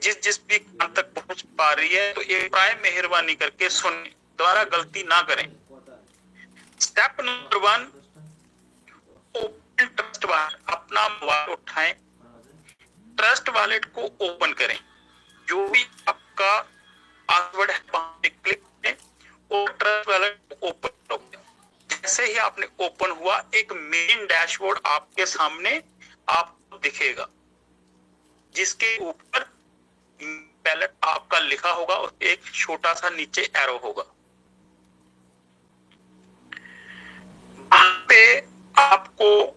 जिस भी कान तक पहुंच पा रही है, तो एक प्राय मेहरबानी करके सुने, दोबारा गलती ना करें। Step number 1, open trust wallet. अपना मोबाइल उठाएं, ट्रस्ट वॉलेट को ओपन करें, जो भी आपका पासवर्ड है वहां पे क्लिक करें और ट्रस्ट वॉलेट को ओपन करो। जैसे ही आपने ओपन हुआ, एक मेन डैशबोर्ड आपके सामने आपको दिखेगा, जिसके ऊपर वॉलेट आपका लिखा होगा और एक छोटा सा नीचे एरो होगा। वहां पे आपको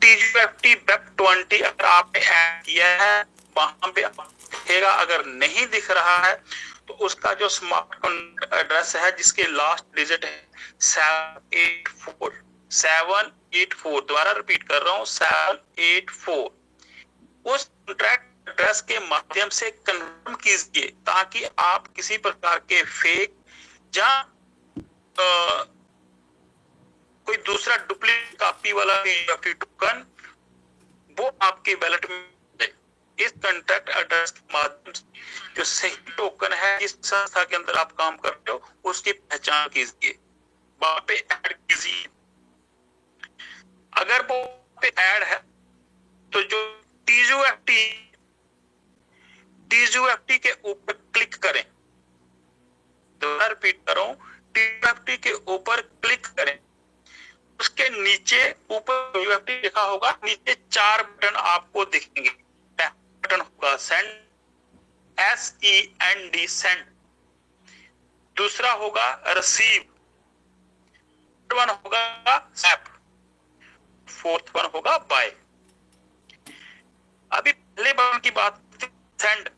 TUFT WEB20 अगर आपने ऐड किया है वहां पे दिखेगा। अगर नहीं दिख रहा है तो उसका जो स्मार्ट कॉन्टैक्ट एड्रेस है, जिसके लास्ट डिजिट है 784, दोबारा रिपीट कर रहा हूं 784, उस कॉन्ट्रैक्ट एड्रेस के माध्यम से कंफर्म कीजिए, ताकि आप किसी प्रकार के फेक या कोई दूसरा डुप्लीकेट कॉपी वाला TUFT टोकन वो आपके वैलेट में। इस कॉन्टैक्ट एड्रेस के माध्यम से जो सही टोकन है, जिस संस्था के अंदर आप काम करते हो, उसकी पहचान कीजिए, वहां पे ऐड कीजिए। अगर वो पे ऐड है तो जो TUFT के ऊपर क्लिक करें, दोबारा रिपीट कर रहा हूं, TUFT के ऊपर क्लिक करें, उसके नीचे ऊपर TUFT लिखा होगा, नीचे 4 बटन आपको दिखेंगे। बटन होगा सेंड, SEND सेंड, दूसरा होगा रिसीव, थर्ड वन होगा स्वैप, फोर्थ वन होगा बाय। अभी पहले बटन की बात, सेंड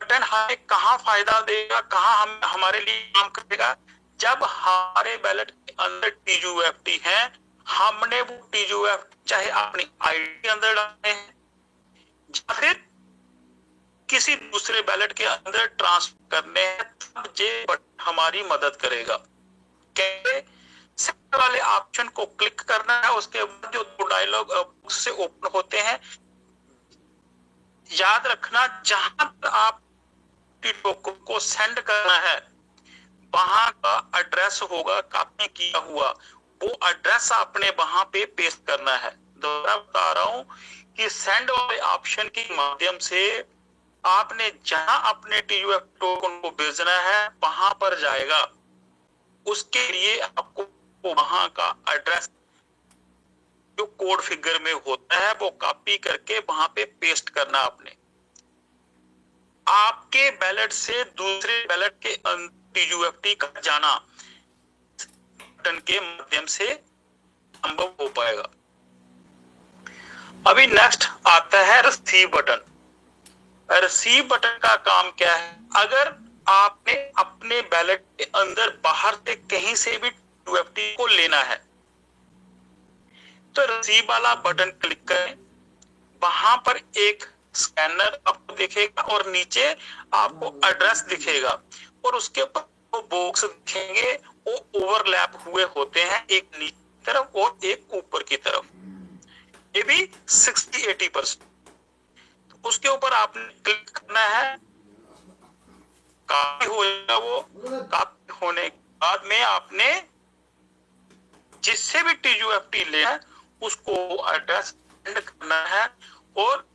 बटन हमें कहां फायदा देगा, कहां हमारे लिए काम करेगा, जब हमारे वैलेट के अंदर TUFT है, हमने वो TUFT चाहे अपनी आईडी के अंदर डालने हैं या फिर किसी दूसरे वैलेट के अंदर ट्रांसफर करने हैं, तब ये बटन हमारी मदद करेगा। कैसे? सेंड वाले ऑप्शन को क्लिक करना है, उसके बाद जो 2 डायलॉग बॉक्स से ओपन होते हैं, याद रखना, जहां पर आप टोकन को सेंड करना है वहां का एड्रेस होगा कॉपी किया हुआ, वो एड्रेस आपने वहां पे पेस्ट करना है। दोबारा बता रहा हूं कि सेंड वाले ऑप्शन के माध्यम से आपने जहां अपने TUF टोकन को भेजना है वहां पर जाएगा। उसके लिए आपको वहां का एड्रेस जो कोड फिगर में होता है वो कॉपी करके वहां पे पेस्ट करना। आपने आपके बैलेट से दूसरे बैलेट के TUFT का जाना बटन के माध्यम से संभव हो पाएगा। अभी नेक्स्ट आता है रिसीव बटन। रिसीव बटन का काम क्या है? अगर आपने अपने बैलेट के अंदर बाहर से कहीं से भी TUFT को लेना है तो रिसीव वाला बटन क्लिक करें, वहां पर एक स्कैनर आपको दिखेगा और नीचे आपको एड्रेस दिखेगा और उसके ऊपर वो बॉक्स दिखेंगे, वो ओवरलैप हुए होते हैं, एक नीचे की तरफ और एक ऊपर की तरफ, ये भी 60-80%। तो उसके ऊपर आपने क्लिक करना है, कॉपी हो जाएगा। वो कॉपी होने के बाद में आपने जिससे भी TUFT लेना है उसको एड्रेस सेंड करना है और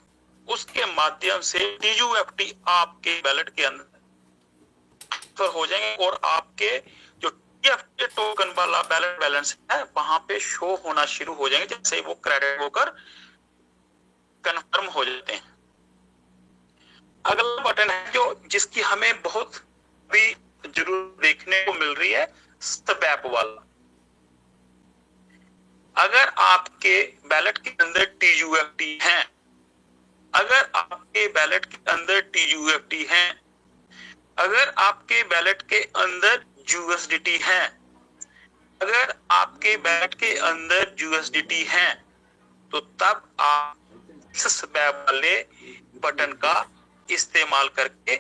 उसके माध्यम से TUFT आपके बैलेट के अंदर हो जाएंगे और आपके जो TUFT टोकन वाला बैलेट बैलेंस है वहां पे शो होना शुरू हो जाएंगे, जैसे वो क्रेडिट होकर कंफर्म हो जाते हैं। अगला बटन है जो जिसकी हमें बहुत भी जरूर देखने को मिल रही है, स्वैप वाला। अगर आपके बैलेट के अंदर TUFT है, अगर आपके बैलेट के अंदर TUFT है, अगर आपके बैलेट के अंदर USDT है, अगर आपके बैलेट के अंदर USDT है तो तब आप इस स्वैप वाले बटन का इस्तेमाल करके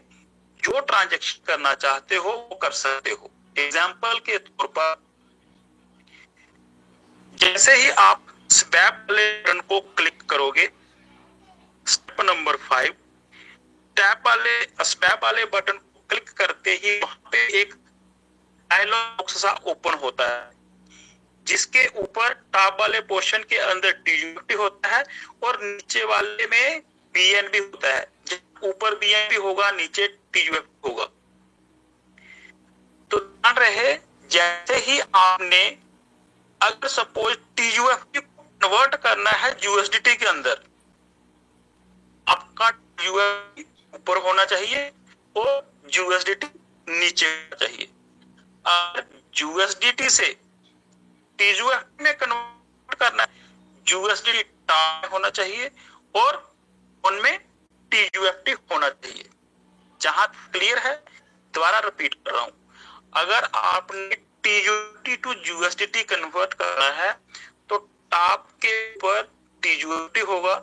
जो ट्रांजैक्शन करना चाहते हो वो कर सकते हो। एग्जाम्पल के तौर पर जैसे ही आप स्वैप वाले बटन को क्लिक करोगे, स्टेप नंबर 5, स्वैप वाले बटन को क्लिक करते ही वहां पे एक डायलॉग बॉक्स सा ओपन होता है जिसके ऊपर टॉप वाले पोर्शन के अंदर TUFT होता है और नीचे वाले में BNB होता है। ऊपर BNB होगा, नीचे TUFT होगा। तो ध्यान रहे, जैसे ही आपने अगर सपोज TUFT को कन्वर्ट करना है USDT के अंदर, आपका TUFT ऊपर होना चाहिए और USDT नीचे होना चाहिए। अगर USDT से TUFT में कन्वर्ट करना है, USDT टॉप होना चाहिए और उनमें TUFT होना चाहिए। जहां क्लियर है, दोबारा रिपीट कर रहा हूं, अगर आपने TUFT टू USDT कन्वर्ट करना है तो टॉप के ऊपर TUFT होगा,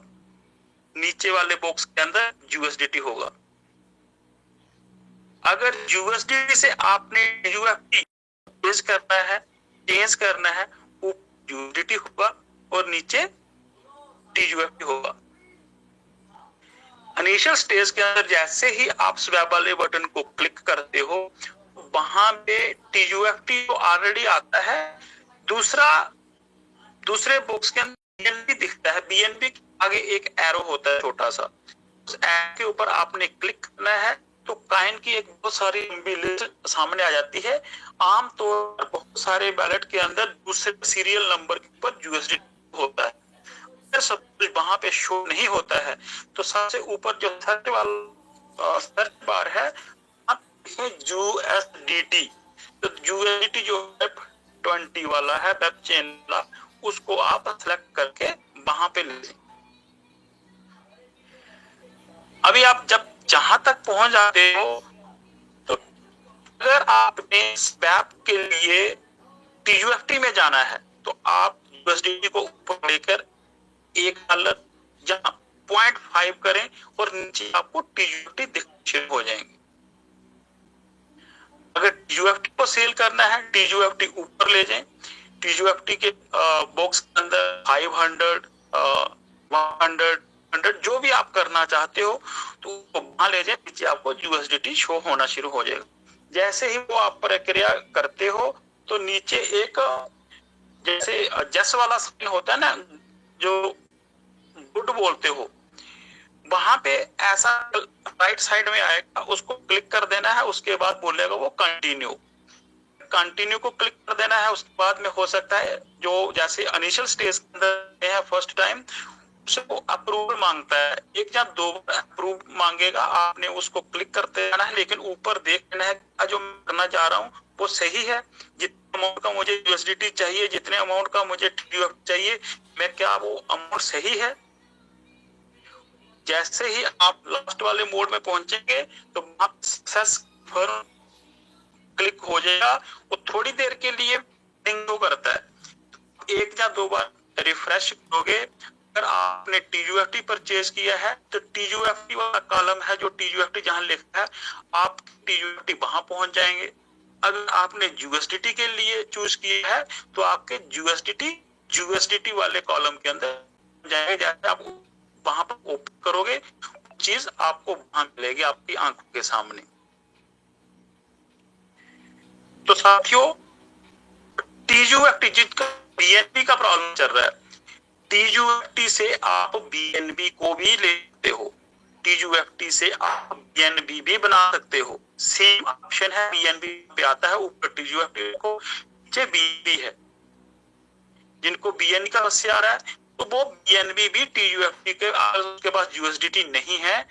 नीचे वाले बॉक्स के अंदर USDT होगा। अगर USDT से आपने TUFT चेंज करना है, ऊपर USDT होगा और नीचे TUFT होगा। इनिशियल स्टेज के अंदर जैसे ही आप स्वैप वाले बटन को क्लिक करते हो वहां पे TUFT तो ऑलरेडी आता है, दूसरे बॉक्स के अंदर BNB दिखता है। BNB के आगे एक एरो होता है छोटा सा, उस एरो के ऊपर आपने क्लिक करना है तो कॉइन की एक बहुत सारी लंबी लिस्ट सामने आ जाती है। आमतौर पर बहुत सारे बैलेट के अंदर दूसरे सीरियल नंबर के ऊपर USDT होता है। अगर सब कुछ वहां पे शो नहीं होता है तो सबसे ऊपर जो सर्च बार है USDT, तो USDT जो वेब 20 वाला है, वेब चेन वाला, उसको आप सेलेक्ट करके वहां पे ले लें। अभी आप जब जहां तक पहुंच जाते हो तो अगर आपने स्वैप के लिए TUFT में जाना है तो आप USDT को ऊपर लेकर $1 या 0.5 करें और नीचे आपको TUFT दिखने शुरू हो जाएंगे। अगर TUFT को सेल करना है, TUFT ऊपर ले जाएं। TUFT के बॉक्स के अंदर 500, 100, 100 जो भी आप करना चाहते हो तो वहां ले जाए, नीचे आपको यूएसडीटी शो होना शुरू हो जाएगा। जैसे ही वो आप प्रक्रिया करते हो तो नीचे एक जैसे जस वाला साइन होता है ना, जो गुड बोलते हो, वहां पे ऐसा राइट साइड में आएगा, उसको क्लिक कर देना है। उसके बाद बोलेगा वो कंटिन्यू को क्लिक कर देना है। उसके बाद में हो सकता है जो जैसे इनिशियल स्टेज के अंदर है फर्स्ट टाइम, उसको अप्रूवल मांगता है, एक या दो बार अप्रूव मांगेगा, आपने उसको क्लिक करते रहना है। लेकिन ऊपर देखना है जो मैं करना चाह रहा हूँ वो सही है, जितने अमाउंट का मुझे यूएसडीटी चाहिए, जितने अमाउंट का मुझे TUFT चाहिए, मैं क्या वो अमाउंट सही है। जैसे ही आप लास्ट वाले मोड में पहुंचेंगे तो आप सक्सेस फॉर क्लिक हो जाएगा। वो थोड़ी देर के लिए शो करता है, एक या दो बार रिफ्रेश करोगे। अगर आपने TUFT परचेज किया है तो TUFT वाला कॉलम है, जो TUFT जहां लिखा है आप TUFT वहां पहुंच जाएंगे। अगर आपने USDT के लिए चूज किया है तो आपके USDT वाले कॉलम के अंदर जाएंगे। जैसे आप वहां पर ओपन करोगे चीज आपको वहां मिलेगी आपकी आंखों के सामने। तो साथियों, TUFT जिसका BNB का प्रॉब्लम चल रहा है, TUFT से आप BNB को भी ले सकते हो, TUFT से आप BNB भी बना सकते हो। सेम ऑप्शन है, BNB पे आता है ऊपर TUFT को, नीचे BNB है। जिनको BNB का समस्या आ रहा है तो वो BNB भी TUFT के, उसके पास USDT नहीं है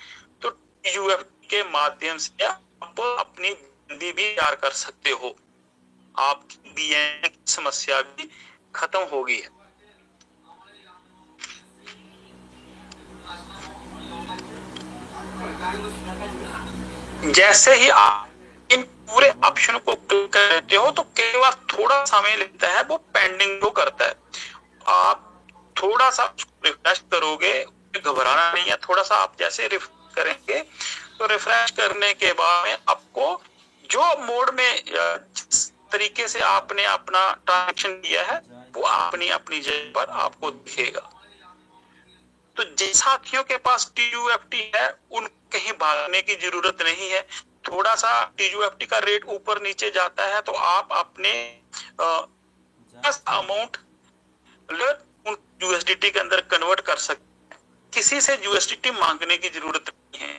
तो TUFT के माध्यम से आप अपनी BNB भी तैयार कर सकते हो, आपकी BNB की समस्या भी खत्म होगी है। जैसे ही आप इन पूरे ऑप्शन को क्लिक कर देते हो तो कई बार थोड़ा समय लेता है, वो पेंडिंग को करता है। आप थोड़ा सा रिफ्रेश करोगे, घबराना नहीं है। थोड़ा सा आप जैसे रिफ्रेश करेंगे तो रिफ्रेश करने के बाद में आपको जो मोड में जिस तरीके से आपने अपना ट्रांजैक्शन किया है वो अपनी जगह पर आपको दिखेगा। तो जिन साथियों के पास TUFT है उन कहीं भागने की जरूरत नहीं है। थोड़ा सा TUFT का रेट ऊपर नीचे जाता है तो आप अपने अमाउंट उन USDT के अंदर कन्वर्ट कर सकते हैं। किसी से USDT मांगने की जरूरत नहीं है।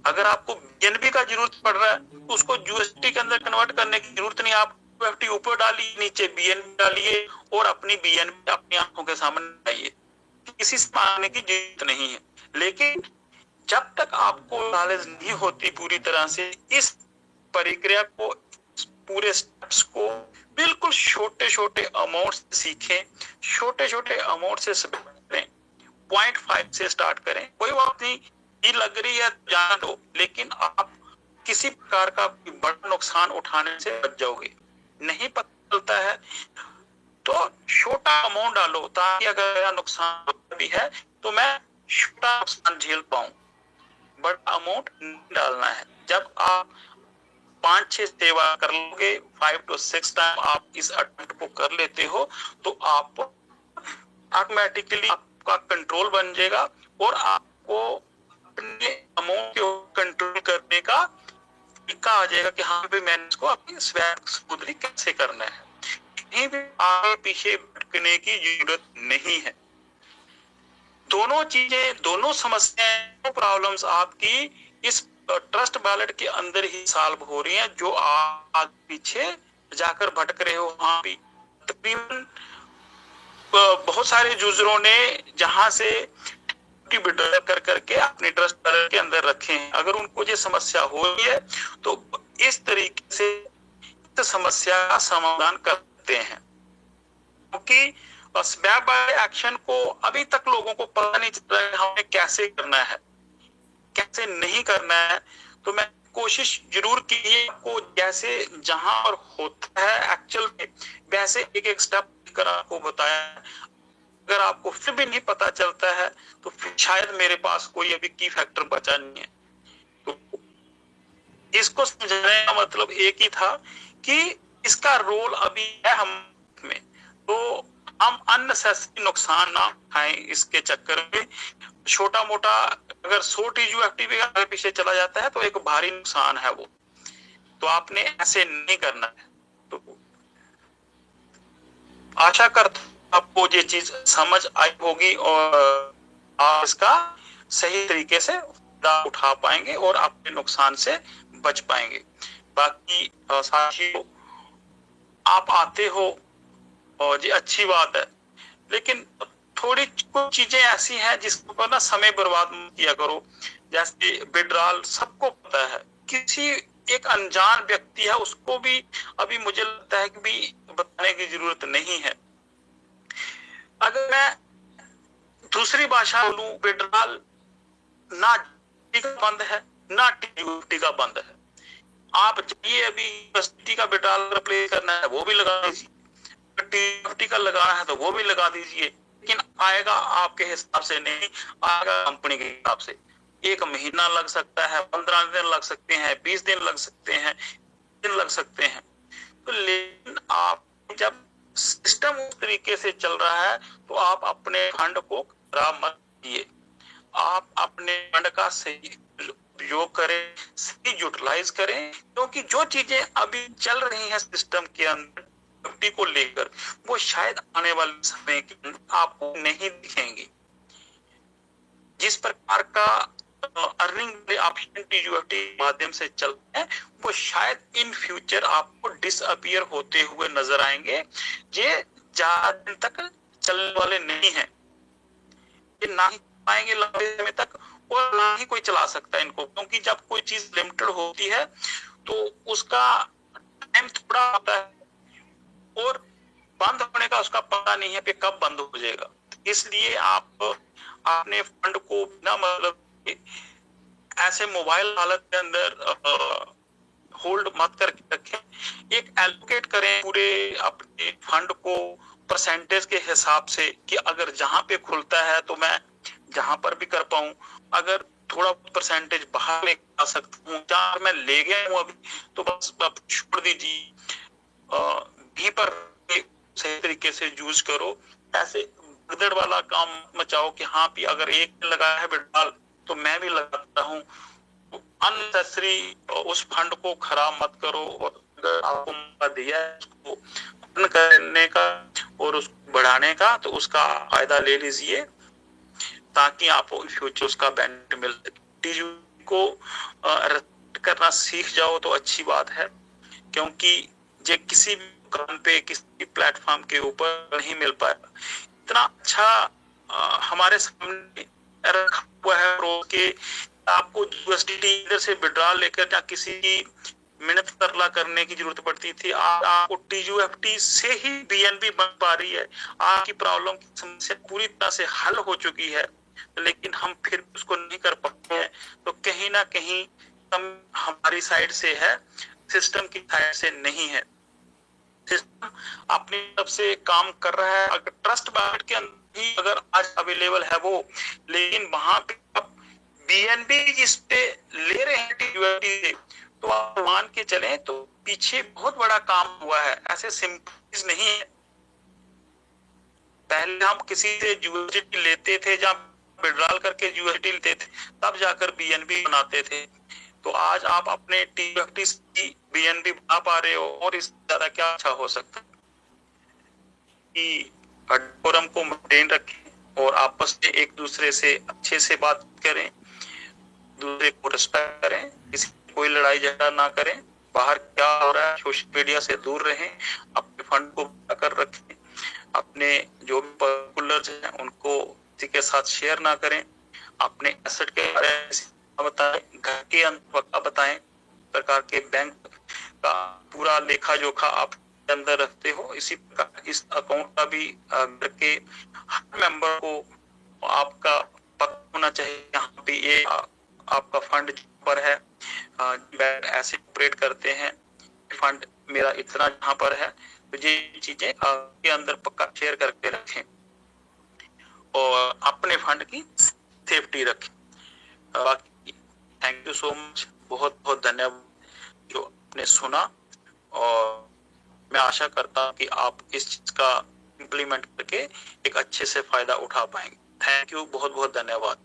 अगर आपको BNB का जरूरत पड़ रहा है तो उसको USDT के अंदर कन्वर्ट करने की जरूरत नहीं। आप TUFT ऊपर डालिए, नीचे BNB डालिए और अपनी BNB अपनी आंखों के सामने लाइए। किसी से मांगने की जरूरत नहीं है। लेकिन जब तक आपको नॉलेज नहीं होती पूरी तरह से इस प्रक्रिया को, पूरे स्टेप्स को बिल्कुल छोटे छोटे अमाउंट से सीखें, छोटे छोटे अमाउंट से करें, 0.5 से स्टार्ट करें। कोई बात नहीं, ये लग रही है जाना दो, लेकिन आप किसी प्रकार का बड़ा नुकसान उठाने से बच जाओगे। नहीं पता चलता है तो छोटा अमाउंट डालो ताकि अगर मेरा नुकसान भी है तो मैं छोटा नुकसान झेल पाऊं। बड़ा अमाउंट नहीं डालना है। जब आप 5-6 सेवा कर लोगे, 5 to 6 टाइम आप इस अटेम्प्ट को कर लेते हो तो आप ऑटोमेटिकली आपका कंट्रोल बन जाएगा और आपको अपने अमाउंट को कंट्रोल करने का तरीका आ जाएगा कि हाँ भाई मैंने इसको अपनी स्मूथली कैसे करना है। कहीं भी आगे पीछे भटकने की जरूरत नहीं है। दोनों चीजें, दोनों समस्याएं, प्रॉब्लम्स आपकी इस ट्रस्ट वॉलेट के अंदर ही सॉल्व हो रही हैं। जो आगे पीछे जाकर भटक रहे हो वहां भी तकरीबन बहुत सारे यूजरों ने जहां से विड्रॉल कर करके अपने ट्रस्ट वॉलेट के अंदर रखे हैं। अगर उनको ये समस्या हो रही है तो इस तरीके से इस समस्या का समाधान करते हैं। क्योंकि स्वैप बाय एक्शन को अभी तक लोगों को पता नहीं चल रहा है हमें कैसे करना है, कैसे नहीं करना है। तो मैं कोशिश जरूर की है आपको जैसे जहां और होता है एक्चुअल में वैसे एक एक स्टेप कर आपको बताया। अगर आपको फिर भी नहीं पता चलता है तो फिर शायद मेरे पास कोई अभी की फैक्टर बचा नहीं है। तो इसको समझाने का मतलब एक ही था कि इसका रोल अभी है हम में, तो हम अननेसेसरी नुकसान ना उठाएं इसके चक्कर में। छोटा मोटा अगर 100 TUFT भी आगे पीछे चला जाता है तो एक भारी नुकसान है वो, तो आपने ऐसे नहीं करना है। तो आशा करता हूं आपको ये चीज समझ आई होगी और आप इसका सही तरीके से फायदा उठा पाएंगे और अपने नुकसान से बच पाएंगे। बाकी साथियों, आप आते हो और ये अच्छी बात है, लेकिन थोड़ी कुछ चीजें ऐसी हैं जिसके ऊपर ना समय बर्बाद मत किया करो। जैसे विड्रॉल सबको पता है, किसी एक अनजान व्यक्ति है उसको भी अभी मुझे लगता है कि भी बताने की जरूरत नहीं है। अगर मैं दूसरी भाषा बोलूं, विड्रॉल ना का बंद है ना TUFT का बंद है। आप चाहिए अभी यूनिवर्सिटी का विड्रॉल अगर प्ले करना है वो भी लगा दीजिए, TUFT का लगाना है तो वो भी लगा दीजिए, लेकिन आएगा आपके हिसाब से नहीं, आएगा कंपनी के हिसाब से। 1 महीना लग सकता है, 15 दिन लग सकते हैं, 20 दिन लग सकते हैं, दिन लग सकते हैं। तो लेकिन आप जब सिस्टम उस तरीके से चल रहा है तो आप अपने फंड को खराब मत कीजिए। आप अपने फंड का सही उपयोग करें, सही यूटिलाइज करें, क्योंकि जो चीजें अभी चल रही हैं सिस्टम के अंदर TUFT को लेकर, वो शायद आने वाले समय के अंदर आपको नहीं दिखेंगी। जिस प्रकार का अर्निंग ऑप्शन TUFT के माध्यम से चलते हैं वो शायद इन फ्यूचर आपको डिसअपियर होते हुए नजर आएंगे। ये ज्यादा दिन तक चलने वाले नहीं है, ये ना ही पाएंगे लंबे समय तक और ना ही कोई चला सकता है इनको, क्योंकि जब कोई चीज लिमिटेड होती है तो उसका टाइम थोड़ा होता है और बंद होने का उसका पता नहीं है कि कब बंद हो जाएगा। इसलिए आप अपने फंड को बिना मतलब ऐसे मोबाइल हालत के अंदर होल्ड मत करके रखें। एक एलोकेट करें पूरे अपने फंड को परसेंटेज के हिसाब से कि अगर जहां पे खुलता है तो मैं जहां पर भी कर पाऊं, अगर थोड़ा परसेंटेज बाहर ले आ सकता हूँ, जहां मैं ले गया हूँ अभी तो बस आप छोड़ दीजिए, भी पर सही तरीके से यूज करो। ऐसे गदड़ वाला काम मचाओ कि हाँ भी अगर एक लगाया है विड्रॉल तो मैं भी लगाता हूँ। अननेसेसरी उस फंड को खराब मत करो, और अगर आपको मौका दिया है उसको रन करने का और उसको बढ़ाने का तो उसका फायदा ले लीजिए ताकि आपको फ्यूचर उसका बेनिफिट मिल सके। TUFT को रद्द करना सीख जाओ तो अच्छी बात है, क्योंकि ये किसी भी दुकान पे किसी प्लेटफॉर्म के ऊपर नहीं मिल पाएगा। इतना अच्छा हमारे सामने रखा हुआ है रोज के, आपको USDT इधर से विड्रॉल लेकर या किसी की मिन्नत तरला करने की जरूरत पड़ती थी, आपको TUFT से ही BNB बन पा रही है। आपकी प्रॉब्लम की समस्या पूरी तरह से हल हो चुकी है, लेकिन हम फिर उसको नहीं कर पाते हैं। तो कहीं ना कहीं हमारी साइड से है, सिस्टम की साइड से नहीं है। सिस्टम अपनी तरफ से काम कर रहा है। अगर ट्रस्ट मार्केट के अंदर ही अगर आज अवेलेबल है वो, लेकिन वहां पे आप BNB जिस पे ले रहे हैं TUFT से, तो आप मान के चलें तो पीछे बहुत बड़ा काम हुआ है, ऐसे सिंपल नहीं है। पहले हम किसी से USDT लेते थे, जब विड्रॉल करके USDT लेते थे तब जाकर BNB बनाते थे। तो आज आप अपने TUFT की BNB बना पा रहे हो, और इससे ज्यादा क्या अच्छा हो सकता है कि फोरम को मेंटेन रखें और आपस में एक दूसरे से अच्छे से बात करें, दूसरे को रिस्पेक्ट करें, किसी कोई लड़ाई झगड़ा ना करें। बाहर क्या हो रहा है सोशल मीडिया से दूर रहें, अपने फंड को कर रखें, अपने जो भी पर्टिकुलर्स हैं उनको किसी के साथ शेयर ना करें, अपने एसेट के बारे में बताएं, घर के अंदर बताएं, प्रकार के बैंक का पूरा लेखा जोखा आप अंदर रखते हो। इसी प्रकार इस अकाउंट का भी घर के हर मेंबर को आपका पता होना चाहिए, यहाँ पे ये आपका फंड पर है, बैंक ऐसे ऑपरेट करते हैं, फंड मेरा इतना जहाँ पर है। तो ये चीजें के अंदर पक्का शेयर करके रखें और अपने फंड की सेफ्टी रखें। बाकी थैंक यू सो मच, बहुत बहुत धन्यवाद जो आपने सुना, और मैं आशा करता हूँ कि आप इस चीज का इम्प्लीमेंट करके एक अच्छे से फायदा उठा पाएंगे। थैंक यू, बहुत बहुत धन्यवाद।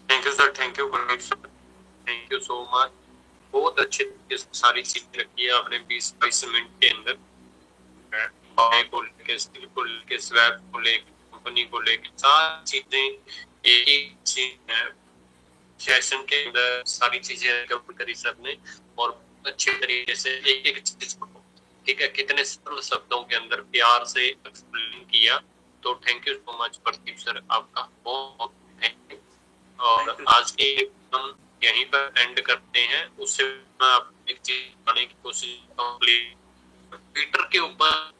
Thank you sir, thank you Gurmeet sir, thank you so much. बहुत अच्छे तरीके से सारी चीजें रखी है आपने 20-22 मिनट के अंदर, को लेके, स्किल को लेके, स्वैप को लेके, कंपनी को लेके, सारी चीजें एक ही सेशन के अंदर सारी चीजें कवर करी सबने, और अच्छे तरीके से एक एक चीज को, ठीक है, कितने सरल शब्दों के अंदर प्यार से एक्सप्लेन किया। तो thank you so much Pradeep sir, आपका बहुत बहुत थैंक यू। और आज की हम यहीं पर एंड करते हैं। उससे मैं आप एक चीज बताने की कोशिश करूंगा, ट्विटर के ऊपर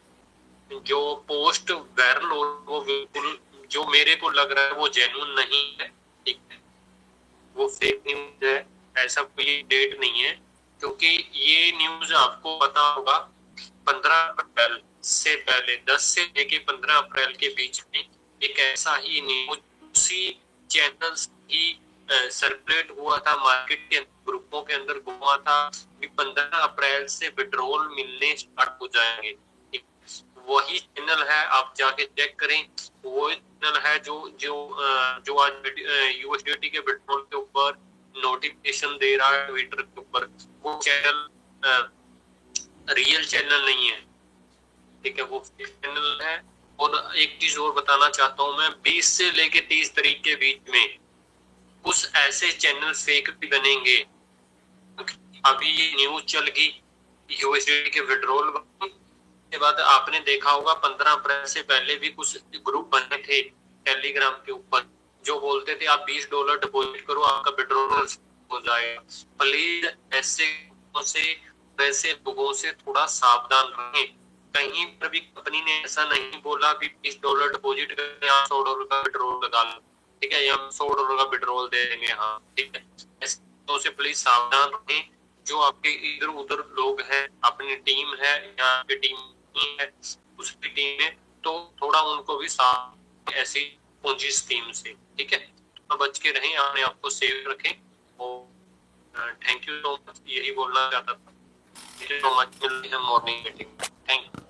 जो पोस्ट वायरल हो वो बिल्कुल जो मेरे को लग रहा है वो जेन्युइन नहीं है, ठीक है, वो फेक न्यूज है, ऐसा कोई डेट नहीं है। क्योंकि ये न्यूज आपको पता होगा 15 अप्रैल से पहले 10 से लेके 15 अप्रैल के बीच में एक ऐसा ही न्यूज उसी चैनल ही सर्कुलेट हुआ था, मार्केट के ग्रुपों के अंदर घुमा था कि 15 अप्रैल से विड्रॉल मिलने स्टार्ट हो जाएंगे। वही चैनल है, आप जाके चेक करें, वो चैनल है जो आज यूएसडीटी के विड्रॉल के ऊपर नोटिफिकेशन दे रहा है ट्विटर के ऊपर। वो चैनल रियल चैनल नहीं है, ठीक है, वो फेक चैनल है। और एक चीज और बताना चाहता हूं मैं, 20 से लेके 30 तारीख के बीच में कुछ ऐसे चैनल फेक भी बनेंगे। अभी ये न्यूज चल गई यूएसडीटी के विड्रॉल के बाद, आपने देखा होगा 15 अप्रैल से पहले भी कुछ ग्रुप बने थे टेलीग्राम के ऊपर जो बोलते थे आप $20 डिपॉजिट करो आपका विड्रॉल हो जाएगा। प्लीज ऐसे लोगों से थोड़ा सावधान रहें। कहीं पर भी कंपनी ने ऐसा नहीं बोला कि $20 डिपॉजिट करके आप $100 का विड्रॉल लगा लो, ठीक है, या हम $100 का विड्रॉल दे देंगे, हाँ ठीक है। ऐसे लोगों से प्लीज सावधान रहें। जो आपके इधर उधर लोग हैं, अपनी टीम है या आपकी टीम है उसकी टीम में, तो थोड़ा उनको भी साथ ऐसी पूंजी स्कीम से, ठीक है, तो बच के रहें, अपने आप को सेव रखें। और थैंक यू सो मच, यही बोलना चाहता था। थैंक यू सो मच, मिलते हैं मॉर्निंग मीटिंग में। Thank you.